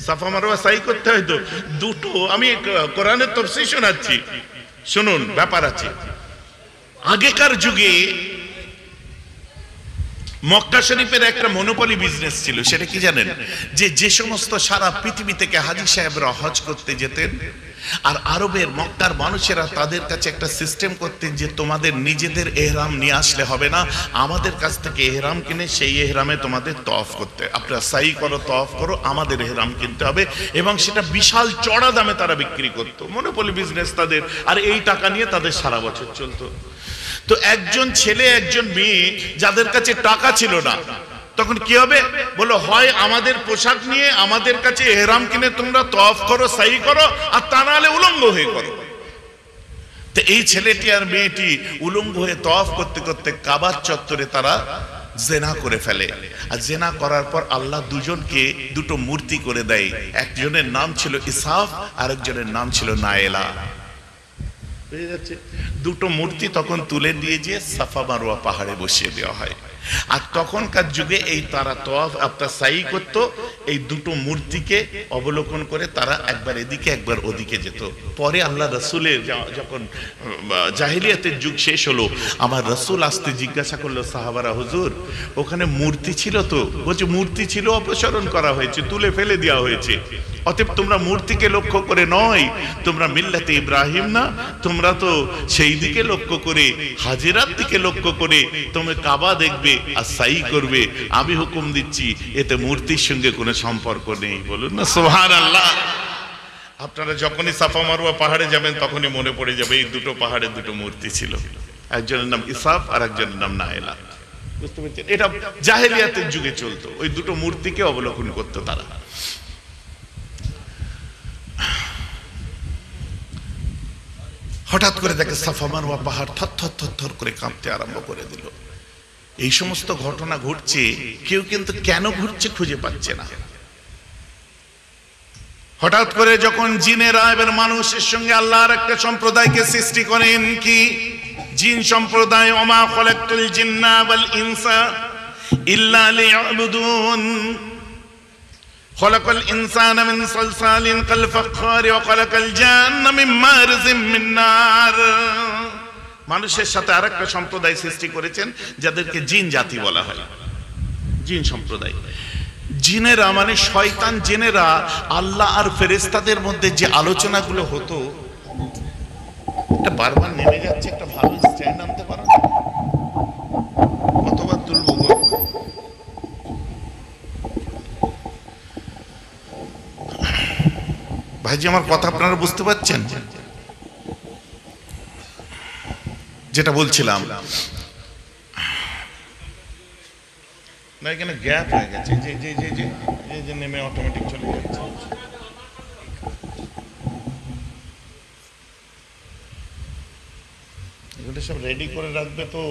সাফা মারওয়া সাই করতে হয় তো দুটো। আমি কোরআনের তাফসীর শোনাচ্ছি, শুনুন, ব্যাপার আছে। আগেকার যুগে মক্কা শরীফের একটা মনোপলি বিজনেস ছিল। সেটা কি জানেন? যে সমস্ত সারা পৃথিবী থেকে হাজী সাহেবরা হজ করতে যেতেন, আর আরবের মক্কার মানুষেরা তাদের কাছে একটা সিস্টেম করতেন যে তোমাদের নিজেদের এহরাম নিয়ে আসলে হবে না, আমাদের কাছ থেকে এহরাম কিনে সেই এহরামে তোমাদের তওয়াফ করতে, আপনারা সাই করো, তওয়াফ করো, আমাদের এহরাম কিনতে হবে। এবং সেটা বিশাল চড়া দামে তারা বিক্রি করতো, মনোপলি বিজনেস তাদের। আর এই টাকা নিয়ে তাদের সারা বছর চলতো। তো একজন ছেলে একজন মেয়ে যাদের কাছে টাকা ছিল না, তখন কি হবে? বলো, হয় আমাদের পোশাক নিয়ে আমাদের কাছে এহরাম কিনে তোমরা তওয়াফ করো, সাই করো, আর তা না হলে উলঙ্গ হয়ে করো। তো এই ছেলেটি আর মেয়েটি উলঙ্গ হয়ে তওয়াফ করতে করতে কাবার চত্বরে তারা জেনা করে ফেলে। আর জেনা করার পর আল্লাহ দুজনকে দুটো মূর্তি করে দেয়। একজনের নাম ছিল ইসাফ, আর একজনের নাম ছিল নায়েলা। দুটো মূর্তি তখন তুলে নিয়ে গিয়ে সাফা মারওয়া পাহাড়ে বসিয়ে দেওয়া হয়। আর তখনকার যুগে এই তারা তওয়াফ আপনার সাই করত, এই দুটো মূর্তিকে অবলোকন করে তারা একবার এদিকে একবার ওদিকে যেত। পরে আল্লাহ রাসূলের যখন জাহিলিয়াতের যুগ শেষ হলো, আমার রাসূল আসতে জিজ্ঞাসা করলো সাহাবারা, হুজুর ওখানে মূর্তি ছিল তো? বলছে মূর্তি ছিল, অপসারণ করা হয়েছে, তুলে ফেলে দেওয়া হয়েছে। অতএব তোমরা মূর্তিকে লক্ষ্য করে নয়, তোমরা মিল্লাতে ইব্রাহিম না, তোমরা তো সেই দিকে লক্ষ্য করে, হাজিরার দিকে লক্ষ্য করে তুমি কাবা দেখবে আর সাই করবে। আমি হুকুম দিচ্ছি, এতে মূর্তির সঙ্গে কোনো সম্পর্ক নেই। বলুন না সুবহানাল্লাহ। আপনারা যখনই সাফা মারওয়া পাহাড়ে যাবেন তখনই মনে পড়ে যাবে এই দুটো পাহাড়ে দুটো মূর্তি ছিল, একজনের নাম ইসাফ আর একজনের নাম নায়েলা। বুঝতে পেরেছেন? এটা জাহেলিয়াতের যুগে চলতো, ওই দুটো মূর্তিকে অবলোকন করতো তারা। হঠাৎ করে দেখে সাফা মারওয়া পাহাড় থর করে কাঁপতে আরম্ভ করে দিল। এই সমস্ত ঘটনা ঘটছে, কেউ কিন্তু কেন ঘটছে খুঁজে পাচ্ছে না। হঠাৎ করে যখন জিনেরা এবার মানুষের সঙ্গে আল্লাহর একটা সম্প্রদায়কে সৃষ্টি করেন, কি জিন সম্প্রদায়, ওমা খালাকতুল জিন্না ওয়াল ইনসা ইল্লা লিয়াবুদুন, খালাকাল ইনসানা মিন সালসালিন কাল ফাখখার ওয়া খালাকাল জান্না মিন মারজিম মিন নার। মানুষের সাথে আরেকটা সম্প্রদায় সৃষ্টি করেছেন যাদেরকে জিন জাতি বলা হয়, জিন সম্প্রদায়। জিনেরা মানে শয়তান জিনেরা আল্লাহ আর ফেরেশতাদের মধ্যে যে আলোচনাগুলো হতো, এটা বারবার নেমে যাচ্ছে, একটা ভালো স্ট্যান্ড আনতে পারো, কতবার তুলবো গো? ভাইজি আমার কথা আপনারা বুঝতে পারছেন? যেটা বলছিলাম না, এখানে গ্যাপ হয়ে গেছে, যে নেমে অটোমেটিক চলে যাচ্ছে। এগুলো সব রেডি করে রাখবে তো।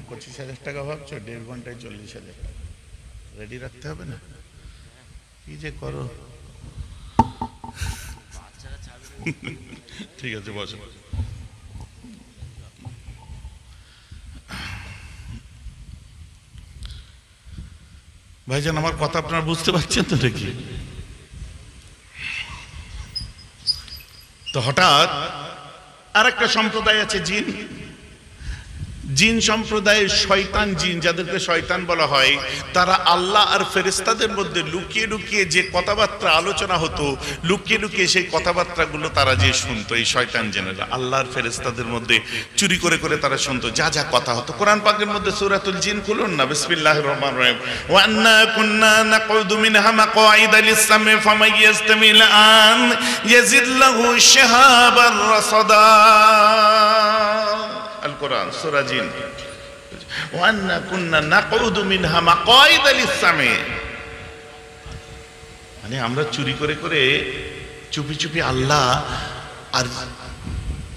25,000 টাকা ভাবছো, 1.5 ঘন্টায় 40,000 রেডি রাখতে হবে না? কি যে করো। ঠিক আছে, বসো। ভাইজান, আমার কথা আপনারা বুঝতে পারছেন তো নাকি? তো হঠাৎ আর একটা সম্প্রদায় আছে, জিন সম্প্রদায়ের শয়তান জিন, যাদেরকে শয়তান বলা হয়, তারা আল্লাহ আর ফেরেশতাদের মধ্যে লুকিয়ে লুকিয়ে যে কথাবার্তা আলোচনা হতো, লুকিয়ে লুকিয়ে সেই কথাবার্তাগুলো তারা যে শুনতো, এই শয়তান জিনেরা আল্লাহ আর ফেরেশতাদের মধ্যে চুরি করে করে তারা শুনতো যা যা কথা হতো। কোরআন পাকের মধ্যে সূরাতুল জিন খুলুন না, বিসমিল্লাহির রহমানির রহিম। ওয়া আন্না কুন্না নাকুদু মিনহা মাকআইদা লিস-সামি ফামান ইয়াসতামিল আন ইয়াজিদ লাহু শিহাবার রাসাদা। আল কোরআন সূরা জিন। ওয়া আন্না কুন্না নাকুদু মিনহা মাকআইদা লিস-সামি, মানে আমরা চুরি করে করে চুপি চুপি আল্লাহ আর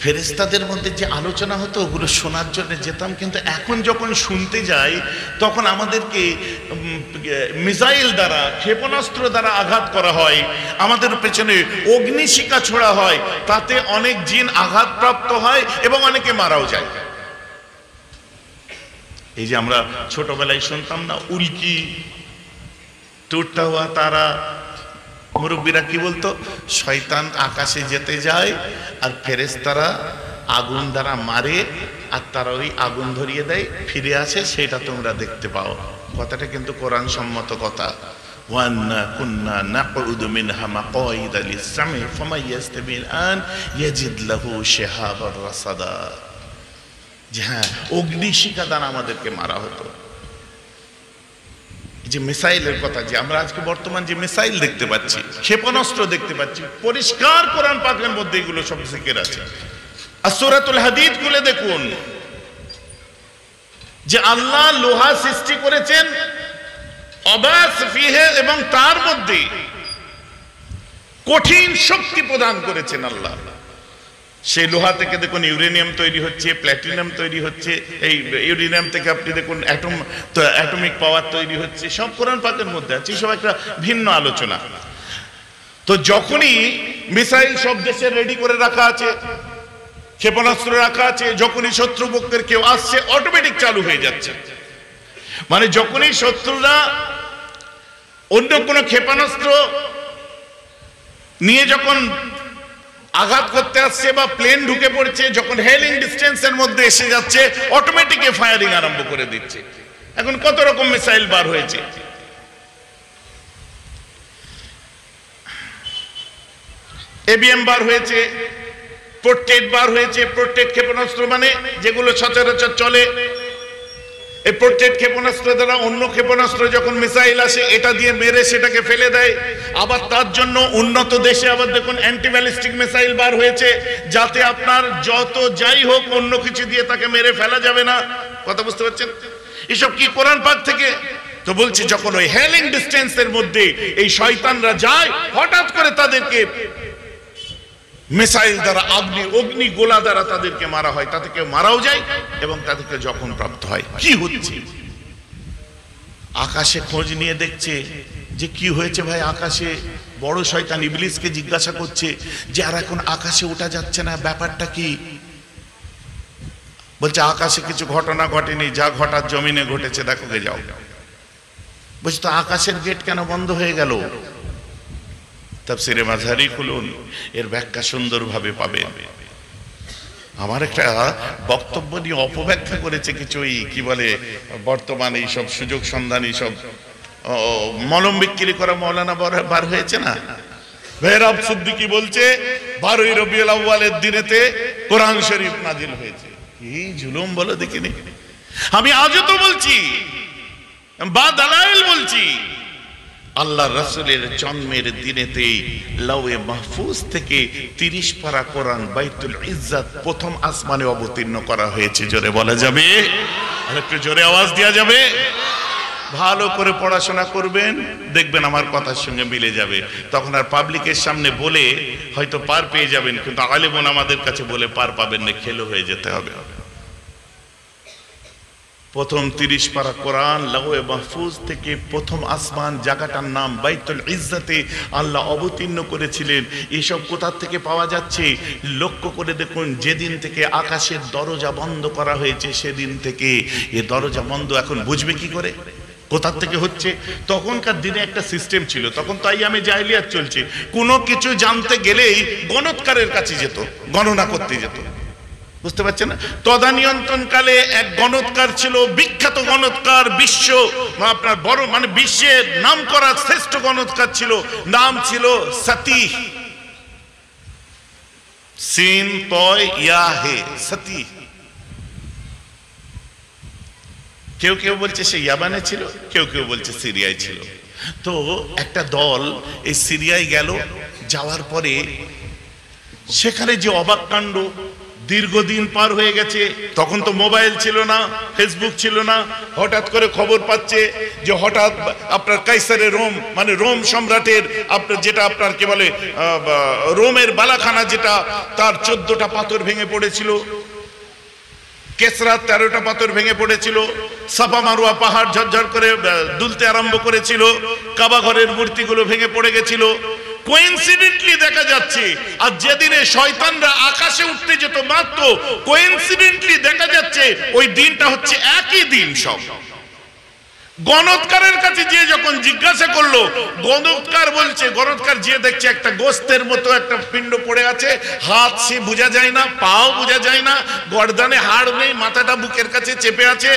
ফেরেশতাদের মধ্যে যে আলোচনা হতো ওগুলো শোনার জন্য যেতাম। কিন্তু এখন যখন শুনতে যাই তখন আমাদেরকে মিসাইল দ্বারা, ক্ষেপণাস্ত্র দ্বারা আঘাত করা হয়, আমাদের পেছনে অগ্নিশিখা ছোড়া হয়, তাতে অনেক জিন আঘাতপ্রাপ্ত হয় এবং অনেকে মারাও যায়। এই যে আমরা ছোটবেলায় শুনতাম না, উল্কি, টুটতা হুয়া তারা, মুরব্বীরা কি বলতো, শয়তান আকাশে যেতে যায় আর ফেরেশতারা আগুন দ্বারা মারে আর তারা ওই আগুন ধরিয়ে দেয়, ফিরে আসে, সেটা তোমরা দেখতে পাও। কথাটা কিন্তু কোরআন সম্মত কথা। ওয়ান্না কুন্না নাকুদু মিনহা মাকআইদা লিস-সামি ফামান ইয়াসতামিল আন ইয়াজিদ লাহু শিহাবার রাসাদা। যে হ্যাঁ, অগ্নিশিখা দ্বারা আমাদেরকে মারা হতো। যে মিসাইলের কথা, যে আমরা আজকে বর্তমান যে মিসাইল দেখতে পাচ্ছি, ক্ষেপণাস্ত্র দেখতে পাচ্ছি, পরিষ্কার কোরআন পাকের মধ্যে এগুলো সব জিকির আছে। আর সূরাতুল হাদিদ খুলে দেখুন যে আল্লাহ লোহা সৃষ্টি করেছেন অবাস ফিহে, এবং তার মধ্যে কঠিন শক্তি প্রদান করেছেন আল্লাহ। সেই লোহা থেকে দেখুন ইউরেনিয়াম তৈরি হচ্ছে, প্ল্যাটিনাম তৈরি হচ্ছে, এই ইউরেনিয়াম থেকে আপনি দেখুন অ্যাটমিক পাওয়ার তৈরি হচ্ছে, সব কোরআন পাকের মধ্যে আছে। সব একটা ভিন্ন আলোচনা। তো যখনই মিসাইল সব দেশে রেডি করে রাখা আছে, ক্ষেপণাস্ত্র রাখা আছে, যখনই শত্রুপক্ষের কেউ আসছে অটোমেটিক চালু হয়ে যাচ্ছে। মানে যখনই শত্রুরা অন্য কোনো ক্ষেপণাস্ত্র নিয়ে যখন আঘাত করতে আসছে বা প্লেন ঢুকে পড়ছে, যখন হেলিং ডিস্টেন্সের মধ্যে এসে যাচ্ছে, অটোমেটিক ফায়ারিং আরম্ভ করে দিচ্ছে। এখন কত রকম মিসাইল বার হয়েছে। এবিএম বার হয়েছে, প্রোটেক্ট বার হয়েছে। প্রোটেক্ট ক্ষেপণাস্ত্র মানে যেগুলো সচরাচর চলে, এই প্রোটেক্ট ক্ষেপণাস্ত্র দ্বারা অন্য ক্ষেপণাস্ত্র যখন মিসাইল আসে এটা দিয়ে মেরে সেটাকে ফেলে দেয়। আবার তার জন্য উন্নত দেশে আবার দেখুন অ্যান্টি ব্যালিস্টিক মিসাইল বার হয়েছে, যাতে আপনার যত যাই হোক অন্য কিছু দিয়ে তাকে মেরে ফেলা যাবে না। কথা বুঝতে পারছেন? এসব কি কোরআন পাক থেকে? তো বলছি যখন ওই হেলিং ডিস্টেন্সের মধ্যে এই শয়তানরা যায়, হঠাৎ করে তাদেরকে মিসাইল দ্বারা, অগ্নি গোলা দ্বারা তাদেরকে মারা হয়, তাতে কেউ মারাও যায় এবং তাদেরকে জখম প্রাপ্ত হয়। কি হচ্ছে? আকাশে খোঁজ নিয়ে দেখছে যে কি হয়েছে ভাই আকাশে। বড় শয়তান ইবলিসকে জিজ্ঞাসা করছে যে আর এখন আকাশে ওঠা যাচ্ছে না, ব্যাপারটা কি? বলছে আকাশে কিছু ঘটনা ঘটেনি, যা ঘটার জমিনে ঘটেছে, দেখো গে যাও। বলছে তো আকাশের গেট কেন বন্ধ হয়ে গেল? তাফসীরে মাযহারি খুলুন, এর ব্যাখ্যা সুন্দরভাবে পাবেন। আমার একটা বক্তব্য নিয়ে অপব্যাখ্যা করেছে কিছু কি বলে বর্তমানে এইসব সুযোগ সন্ধানী সব মলম বিক্রি করা মৌলানা বার হয়েছে না, মেহরাব সিদ্দিকী বলছে 12ই রবিউল আউয়ালের দিনেতে কোরআন শরীফ নাজিল হয়েছে। কি জুলুম বলো দেখিনি। আমি আজও তো বলছি, বা দালাইল বলছি, আল্লাহ রাসূলের জন্মের দিনেতেই লাওহে মাহফুজ থেকে 30 পারা কোরআন বাইতুল ইজ্জাত প্রথম আসমানে অবতীর্ণ করা হয়েছে। জোরে বলা যাবে? আর একটু জোরে আওয়াজ দেওয়া যাবে? ভালো করে পড়াশোনা করবেন, দেখবেন আমার কথার সঙ্গে মিলে যাবে। তখন আর পাবলিকের সামনে বলে হয়তো পার পেয়ে যাবেন, কিন্তু আলেমন আমাদের কাছে বলে পার পাবেন না, খেলো হয়ে যেতে হবে। প্রথম 30 পারা কোরআন লাউহে মাহফুজ থেকে প্রথম আসমান জায়গাটার নাম বাইতুল ইজ্জতে আল্লাহ অবতীর্ণ করেছিলেন। এসব কোথা থেকে পাওয়া যাচ্ছে? লক্ষ্য করে দেখুন, যেদিন থেকে আকাশের দরজা বন্ধ করা হয়েছে সেদিন থেকে এ দরজা বন্ধ। এখন বুঝবে কি করে কোথা থেকে হচ্ছে? তখনকার দিনে একটা সিস্টেম ছিল, তখন তো আইয়ামে জাহেলিয়াত চলছে। কোনো কিছু জানতে গেলেই গণৎকারের কাছে যেত, গণনা করতে যেত, বুঝতে পারছেন না? তদানিয়ন্ত্রণকালে এক গণৎকার ছিল, বিখ্যাত গণৎকার, বিশ্ব আপনার বড় মানে বিশ্বের নাম করা শ্রেষ্ঠ গণৎকার ছিল, নাম ছিল সতী, সিন তয় ইয়া হে সতী। কেউ কেউ বলছে সে ইয়ামানে ছিল, কেউ কেউ বলছে সিরিয়ায় ছিল। তো একটা দল এই সিরিয়ায় গেল, যাওয়ার পরে সেখানে যে অবাক কাণ্ড, দীর্ঘদিন পার হয়ে গেছে, তখন তো মোবাইল ছিল না, ফেসবুক ছিল না। হঠাৎ করে খবর পাচ্ছে যে হঠাৎ আপনার কাইসারের রোম মানে রোম সম্রাটের আপনার যেটা আপনার কি বলে রোমের বালাখানা, যেটা তার 14টা পাথর ভেঙে পড়েছিল, কেসরা 13টা পাথর ভেঙে পড়েছিল, সাফা মারুয়া পাহাড় ঝরঝর করে দুলতে আরম্ভ করেছিল, কাবা ঘরের মূর্তিগুলো ভেঙে পড়ে গেছিল। কোইন্সিডেন্টলি দেখা যাচ্ছে, আর যেদিনে শয়তানরা আকাশে উঠতে যেত মাত্র, কোইন্সিডেন্টলি দেখা যাচ্ছে ওই দিনটা হচ্ছে একই দিন। সব গণৎকারের কাছে যে যখন জিজ্ঞাসা করলো, গণৎকার বলছে, গণৎকার যে দেখছে একটা গোস্তের মতো একটা পিণ্ড পড়ে আছে, হাত সে বোঝা যায় না, পাও বোঝা যায় না, গর্দানে হাড় নেই, মাথাটা বুকের কাছে চেপে আছে।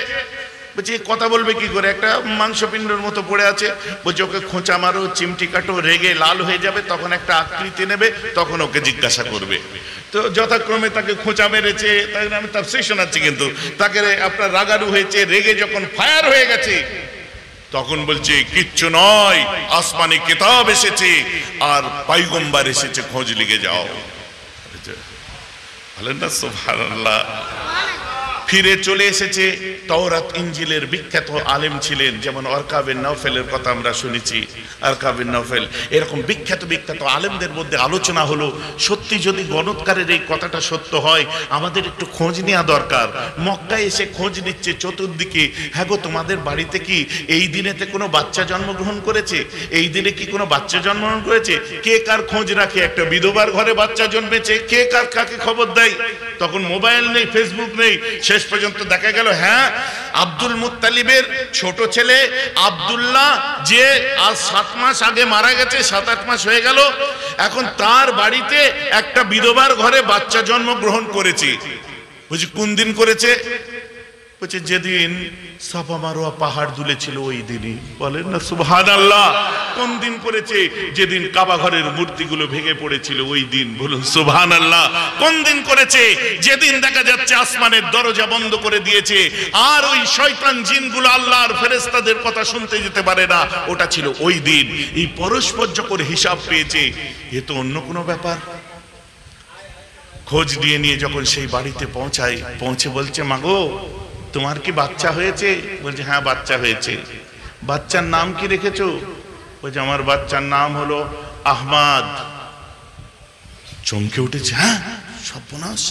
বলছি কথা বলবে কি করে, একটা মাংসপিণ্ডের মতো পড়ে আছে। বলছে ওকে খোঁচা মারো, চিমটি কাটো, রেগে লাল হয়ে যাবে, তখন একটা আকৃতি নেবে, তখন ওকে জিজ্ঞাসা করবে। তো যথাক্রমে তাকে খোঁচা মেরেছে, তাই আমি তাফসীর শোনাচ্ছি, কিন্তু তাকে আপনার রাগারু হয়েছে, রেগে যখন ফায়ার হয়ে গেছে, তখন বলছে কিচ্ছু নয়, আসমানি কিতাব এসেছে আর পয়গম্বর এসেছে, খোঁজ লিখে যাও। বলেন না সুবহানাল্লাহ। ফিরে চলে এসেছে। তাওরাত ইনজিলের বিখ্যাত আলেম ছিলেন, যেমন ওয়ারকা বিন নওফেলের কথা আমরা শুনেছি। ওয়ারকা বিন নওফেল, এরকম বিখ্যাত বিখ্যাত আলেমদের মধ্যে আলোচনা হলো, সত্যি যদি গণৎকারের এই কথাটা সত্য হয়, আমাদের একটু খোঁজ নেওয়া দরকার। মক্কায় এসে খোঁজ নিচ্ছে চতুর্দিকে, হ্যাঁ গো তোমাদের বাড়িতে কি এই দিনেতে কোনো বাচ্চা জন্মগ্রহণ করেছে? এই দিনে কি কোনো বাচ্চা জন্মগ্রহণ করেছে? কে কার খোঁজ রাখে? একটা বিধবার ঘরে বাচ্চা জন্মেছে, কে কার কাকে খবর দেয়? তখন মোবাইল নেই, ফেসবুক নেই। শেষ পর্যন্ত দেখা গেল হ্যাঁ, আব্দুল মুত্তালিবের ছোট ছেলে আব্দুল্লাহ, যে আজ 7 মাস আগে মারা গেছে, 7-8 মাস হয়ে গেল, এখন তার বাড়িতে একটা বিধবার ঘরে বাচ্চা জন্মগ্রহণ করেছে। বুঝি কোন দিন করেছে? বলছে যেদিন সাফা মারোয়া পাহাড় দুলেছিল ওই দিনই। বলেন না সুবহানাল্লাহ। কোন দিন করেছে? যেদিন কাবা ঘরের মূর্তিগুলো ভেঙে পড়েছিল ওই দিন। বলুন সুবহানাল্লাহ। কোন দিন করেছে? যেদিন দেখা যাচ্ছে আসমানের দরজা বন্ধ করে দিয়েছে, আর ওই শয়তান জিনগুলো আল্লাহর ফেরেশতাদের কথা শুনতে যেতে পারে না, ওটা ছিল ওই দিন। এই পরস্পর যখন হিসাব পেয়েছে, এ তো অন্য কোনো ব্যাপার। খোঁজ দিয়ে নিয়ে যখন সেই বাড়িতে পৌঁছায়, পৌঁছে বলছে মাগো তোমার কি বাচ্চা হয়েছে? বলছে হ্যাঁ বাচ্চা হয়েছে। বাচ্চার নাম কি রেখেছো? বলছে আমার বাচ্চার নাম হলো আহমদ। চমকে উঠেছে, হ্যাঁ সর্বনাশ,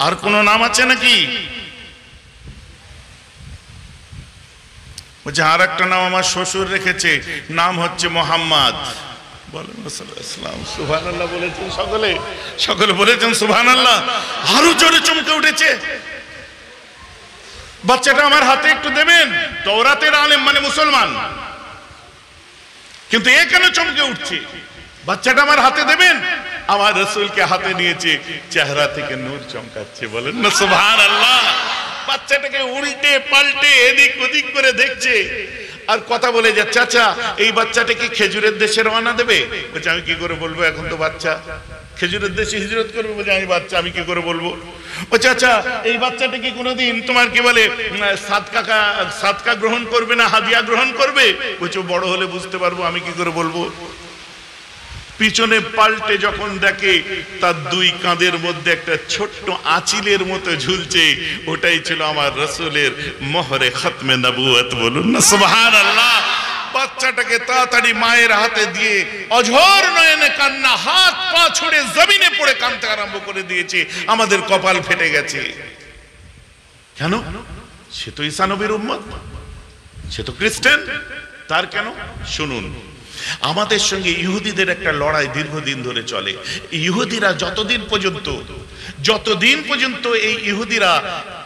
আর কোন নাম আছে নাকি? বলছে আর একটা নাম আমার শ্বশুর রেখেছে, নাম হচ্ছে মোহাম্মদ। বলেন সুবহানাল্লাহ। বলেছেন সকলে, সকলে বলেছেন সুবহানাল্লাহ। আরো জোরে চমকে উঠেছে। বাচ্চাটা আমার হাতে একটু দেবেন? তাওরাতের আলেম মানে মুসলমান, কিন্তু এ কেন চমকে উঠছে? বাচ্চাটা আমার হাতে দেবেন? আমার রাসূলকে হাতে নিয়েছে, চেহারা থেকে নূর চমকাচ্ছে। বলেন না সুবহানাল্লাহ। বাচ্চাটাকে উল্টে পাল্টে এদিক ওদিক করে দেখছে, আর কথা বলে যাচ্ছে, চাচা এই বাচ্চাটা কি খেজুরের দেশে রওনা দেবে? বলছে আমি কি করে বলবো, এখন তো বাচ্চা। খেজুরের দেশে হিজরত করবে? বলছে আমি বাচ্চা, আমি কি করে বলবো। ও চাচা এই বাচ্চাটা কি কোনোদিন তোমার কি বলে সাদকা গ্রহণ করবে না হাদিয়া গ্রহণ করবে? বলছে বড় হলে বুঝতে পারবো, আমি কি করে বলবো। পিছনে পাল্টে যখন দেখে তার দুই কাঁধের মধ্যে একটা ছোট্ট আঁচিলের মতো ঝুলছে, ওটাই ছিল আমার রাসূলের মোহরে খতমে নবুয়ত। বলুন না সুবহানাল্লাহ। বাচ্চাটাকে তাড়াতাড়ি মায়ের হাতে দিয়ে অঝোর নয়নে কান্না, হাত পা ছুড়ে জমিনে পড়ে কাঁদতে আরম্ভ করে দিয়েছে। আমাদের কপাল ফেটে গেছে। কেন? সে তো ঈসা নবীর উম্মত, সে তো খ্রিস্টান, তার কেন? শুনুন, আমাদের সঙ্গে ইহুদিদের একটা লড়াই দীর্ঘদিন ধরে চলে। ইহুদিরা যতদিন পর্যন্ত এই ইহুদিরা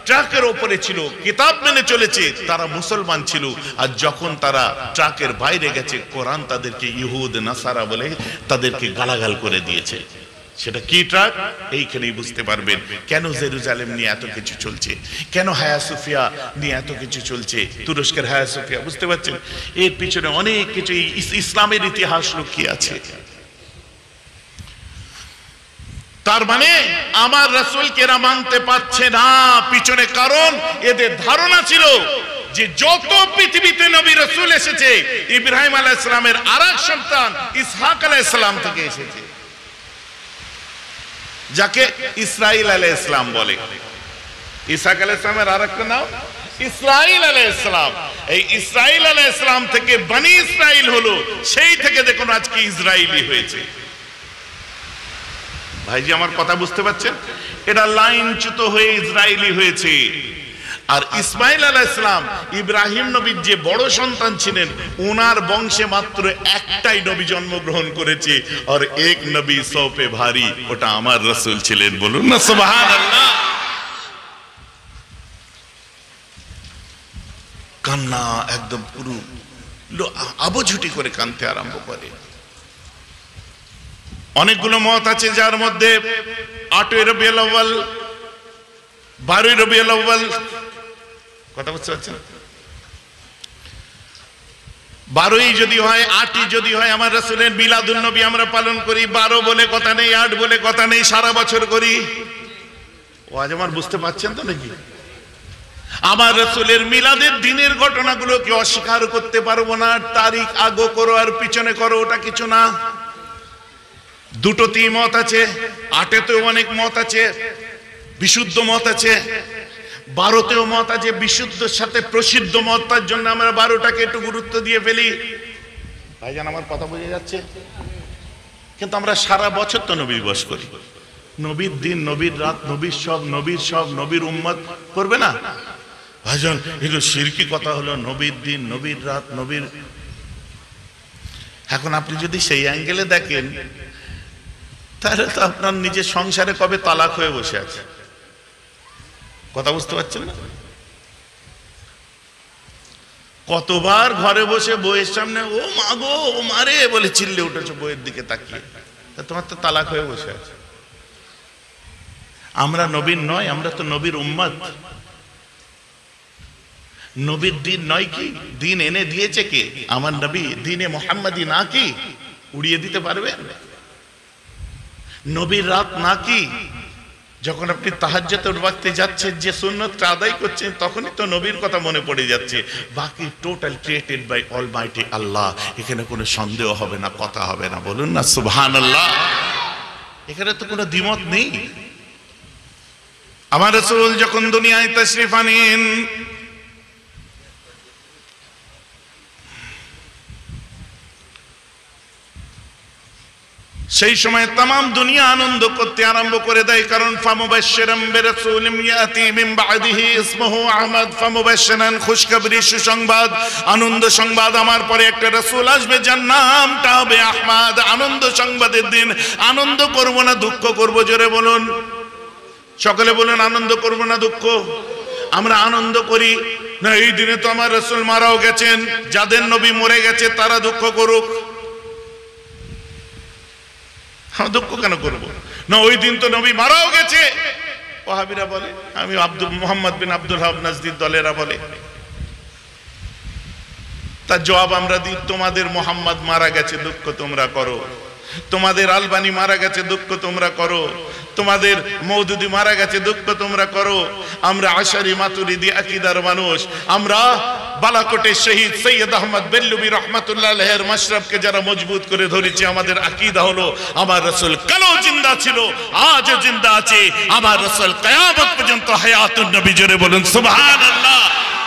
ট্রাকের ওপরে ছিল, কিতাব মেনে চলেছে, তারা মুসলমান ছিল। আর যখন তারা ট্রাকের বাইরে গেছে, কোরআন তাদেরকে ইহুদ নাসারা বলে তাদেরকে গালাগাল করে দিয়েছে। সেটা কি ট্রাক? এইখানেই বুঝতে পারবেন কেন জেরুজালেম নিয়ে এত কিছু চলছে, কেন হায়া সোফিয়া নিয়ে এত কিছু চলছে, তুরস্কের হায়া সোফিয়া। বুঝতে পারছেন? এর পিছনে অনেক কিছু ইসলামের ইতিহাস লুকিয়ে আছে। তার মানে আমার রাসূলকে এরা মানতে পারছে না, পিছনে কারণ এদের ধারণা ছিল যে যত পৃথিবীতে নবী রাসূল এসেছে, ইব্রাহিম আলাইহিস সালামের আরেক সন্তান ইসহাক আলাইহিস সালাম থেকে এসেছে, যাকে ইসরাইল আলাইহিস সালাম বলে। ইসহাক আলাইহিস সালামের আরেকটা নাম ইসরাইল আলাইহিস সালাম। এই ইসরাইল আলাইহিস সালাম থেকে বনি ইসরাইল হলো, সেই থেকে দেখুন আজকে ইসরাইলি হয়েছে। ভাইজি আমার কথা বুঝতে পারছেন? এটা লাইনচ্যুত হয়ে ইসরাইলি হয়েছে। আর ইসমাইল আলাইহিস সালাম ইব্রাহিম নবীর যে বড় সন্তান ছিলেন, ওনার বংশে মাত্র একটাই নবী জন্মগ্রহণ করেছে, আর এক নবী সৌপে ভারী, ওটা আমার রাসূল ছিলেন। বলুন না সুবহানাল্লাহ। কান্না একদম পুরো আবঝুটি করে কাঁদতে আরম্ভ করে। অনেকগুলো মত আছে, যার মধ্যে 8ই রবিউল আউয়াল, 12ই রবিউল আউয়াল, কথা বুঝতে পারছেন? 12ই যদি হয়, 8ই যদি হয়, আমার রাসূলের মিলাদুন নবী আমরা পালন করি। 12 বলে কথা নেই, 8 বলে কথা নেই, সারা বছর করি। ও আজ আমার বুঝতে পারছেন তো নাকি? আমার রাসূলের মিলাদের দিনের ঘটনাগুলোকে অস্বীকার করতে পারবো না। তারিখ আগো করো আর পিছনে করো, ওটা কিছু না। দুটো মত আছে, 8তেও অনেক মত আছে, বিশুদ্ধ মত আছে, 12তেও মত আছে বিশুদ্ধের সাথে প্রসিদ্ধ মত। তার জন্য আমরা 12টাকে একটু গুরুত্ব দিয়ে ফেলি। ভাইজান আমার কথা বুঝে যাচ্ছে? কিন্তু আমরা সারা বছর তো নবী দিবস করি, নবীর দিন, নবীর রাত, নবীর সব নবীর উম্মত করবে না? ভাইজান এগুলো শিরকি কথা হলো, নবীর দিন, নবীর রাত, নবীর। এখন আপনি যদি সেই অ্যাঙ্গেলে দেখেন, তাহলে তো আপনার নিজের সংসারে কবে তালাক হয়ে বসে আছে। কথা বুঝতে পারছেন না? কতবার ঘরে বসে বইয়ের সামনে ও মা গো, ও মারে বলে চিল্লে উঠেছে বইয়ের দিকে তাকিয়ে, তোমার তো তালাক হয়ে বসে আছে। আমরা নবীর নয়, আমরা তো নবীর উম্মত। নবীর দিন নয় কি? দিন এনে দিয়েছে কে? আমার নবী। দিনে মুহাম্মাদি না কি উড়িয়ে দিতে পারবেন? নবীর রাত না কি? যখন আপনি তাহাজ্জুদের ওয়াক্তে যাচ্ছেন, যে সুন্নতটা আদায় করছেন, তখনই তো নবীর কথা মনে পড়ে যাচ্ছে। বাকি টোটাল ক্রিয়েটেড বাই অলমাইটি আল্লাহ, এখানে কোনো সন্দেহ হবে না, কথা হবে না। বলুন না সুবহানাল্লাহ। এখানে তো কোনো দ্বিমত নেই। আমার রাসূল যখন দুনিয়ায় তাশরীফ আনেন, সেই সময় तमाम দুনিয়া আনন্দ করতে আরম্ভ করে দেয়। কারণ ফামুবাশশিরাম বিরাসূলিন ইয়াতি মিন বাদিহি ইসমুহু আহমদ, ফামুবাশশিরান, খুশখবরি, সুসংবাদ, আনন্দ সংবাদ, আমার পরে একটা রাসূল আসবে যার নামটা হবে আহমদ। আনন্দ সংবাদের দিন আনন্দ করব না দুঃখ করব? জোরে বলুন, সকলে বলুন, আনন্দ করব না দুঃখ? আমরা আনন্দ করি না, এই দিনে তো আমার রাসূল মারাও গেছেন, যাদের নবী মরে গেছে তারা দুঃখ করুক। দুঃখ কেন করব না? ওই দিন তো নবী মারাও গেছে। ওয়াহাবিরা বলে, আমি মুহাম্মদ বিন আব্দুল ওয়াহাব নাজদীর দলেরা বলে, তার জবাব আমরা দিই, তোমাদের মুহাম্মদ মারা গেছে, দুঃখ তোমরা করো। তোমাদের আলবানি মারা গেছে, দুঃখ তোমরা করো। তোমাদের মওদুদি মারা গেছে, দুঃখ তোমরা করো। আমরা আশারি মাতুরিদি আকীদার মানুষ। আমরা বালাকোটের শহীদ সৈয়দ আহমদ বেল্লুবি রহমাতুল্লাহ আলাইহির মাশরাবকে যারা মজবুত করে ধরেছে, আমাদের আকীদা হলো আমার রাসূল কালো জিন্দা ছিল, আজ জিন্দা আছে। আমার রাসূল কিয়ামত পর্যন্ত হায়াতুন নবী। জোরে বলুন সুবহানাল্লাহ।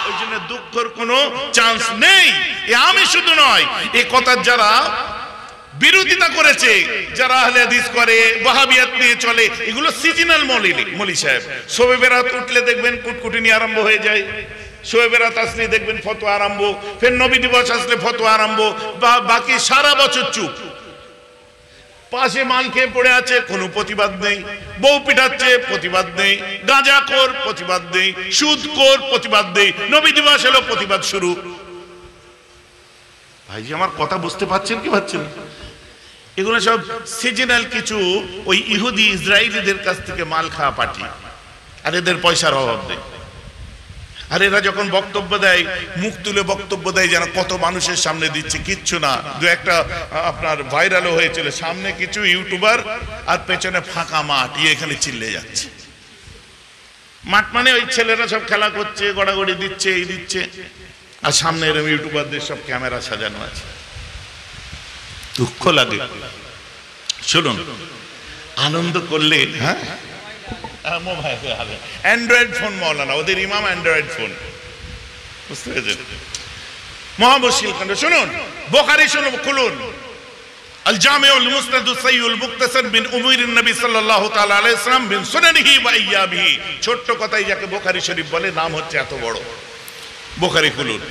ওই জন্য দুঃখের কোনো চান্স নেই। এ আমি শুধু নয়, এই কথা যারা বিরোধিতা করেছে যারা আহলে হাদিস করে, ওয়াহাবিয়াত নিয়ে চলে, এগুলো সিজনাল মৌলী সাহেব। শবে বেরাত উঠলে দেখবেন কুটকুটিনি আরম্ভ হয়ে যায়, শবে বেরাত আসলে দেখবেন ফতোয়া আরম্ভ, ফের নবী দিবস আসলে ফতোয়া আরম্ভ, বা বাকি সারা বছর চুপ। পাশে মাল খেয়ে পড়ে আছে, কোনো প্রতিবাদ নেই, বউ পিটাচ্ছে প্রতিবাদ নেই, গাঁজাখোর প্রতিবাদ নেই, সুদখোর প্রতিবাদ নেই, নবী দিবস এলো প্রতিবাদ শুরু। ভাইজি আমার কথা বুঝতে পারছেন কি পাচ্ছেন? এগুলো সব সিজনাল কিছু ওই ইহুদি ইসরায়েলিদের কাছ থেকে মাল খাওয়া পার্টি, আর এদের পয়সার অভাব নেই। আর এরা যখন বক্তব্য দেয়, মুখ তুলে বক্তব্য দেয় যেন কত মানুষের সামনে দিচ্ছে, কিচ্ছু না। দু একটা আপনার ভাইরালও হয়েছিল, সামনে কিছু ইউটিউবার আর পেছনে ফাঁকা মাঠ, এখানে চিল্লে যাচ্ছে। মাঠ মানে ওই ছেলেরা সব খেলা করছে, গড়াগড়ি দিচ্ছে, এই দিচ্ছে, আর সামনে এরকম ইউটিউবারদের সব ক্যামেরা সাজানো আছে। দুঃখ লাগে। শুনুন, আনন্দ করলে, হ্যাঁ অ্যান্ড্রয়েড ফোন মৌলানা, ওদের ইমাম অ্যান্ড্রয়েড ফোন, বুঝতে পেরেছেন? মহাবশীল কাণ্ড শুনুন, বুখারী শুনুন, খুলুন আল জামিউল মুসনাদুস সাহিহুল মুখতাসার মিন উমুরিন নবী সাল্লাল্লাহু তাআলা আলাইহি ওয়াসাল্লাম মিন সুনানিহি ওয়া আইয়াবিহি। ছোট্ট কথাই যাকে বুখারী শরীফ বলে, নাম হচ্ছে এত বড়। বুখারী খুলুন।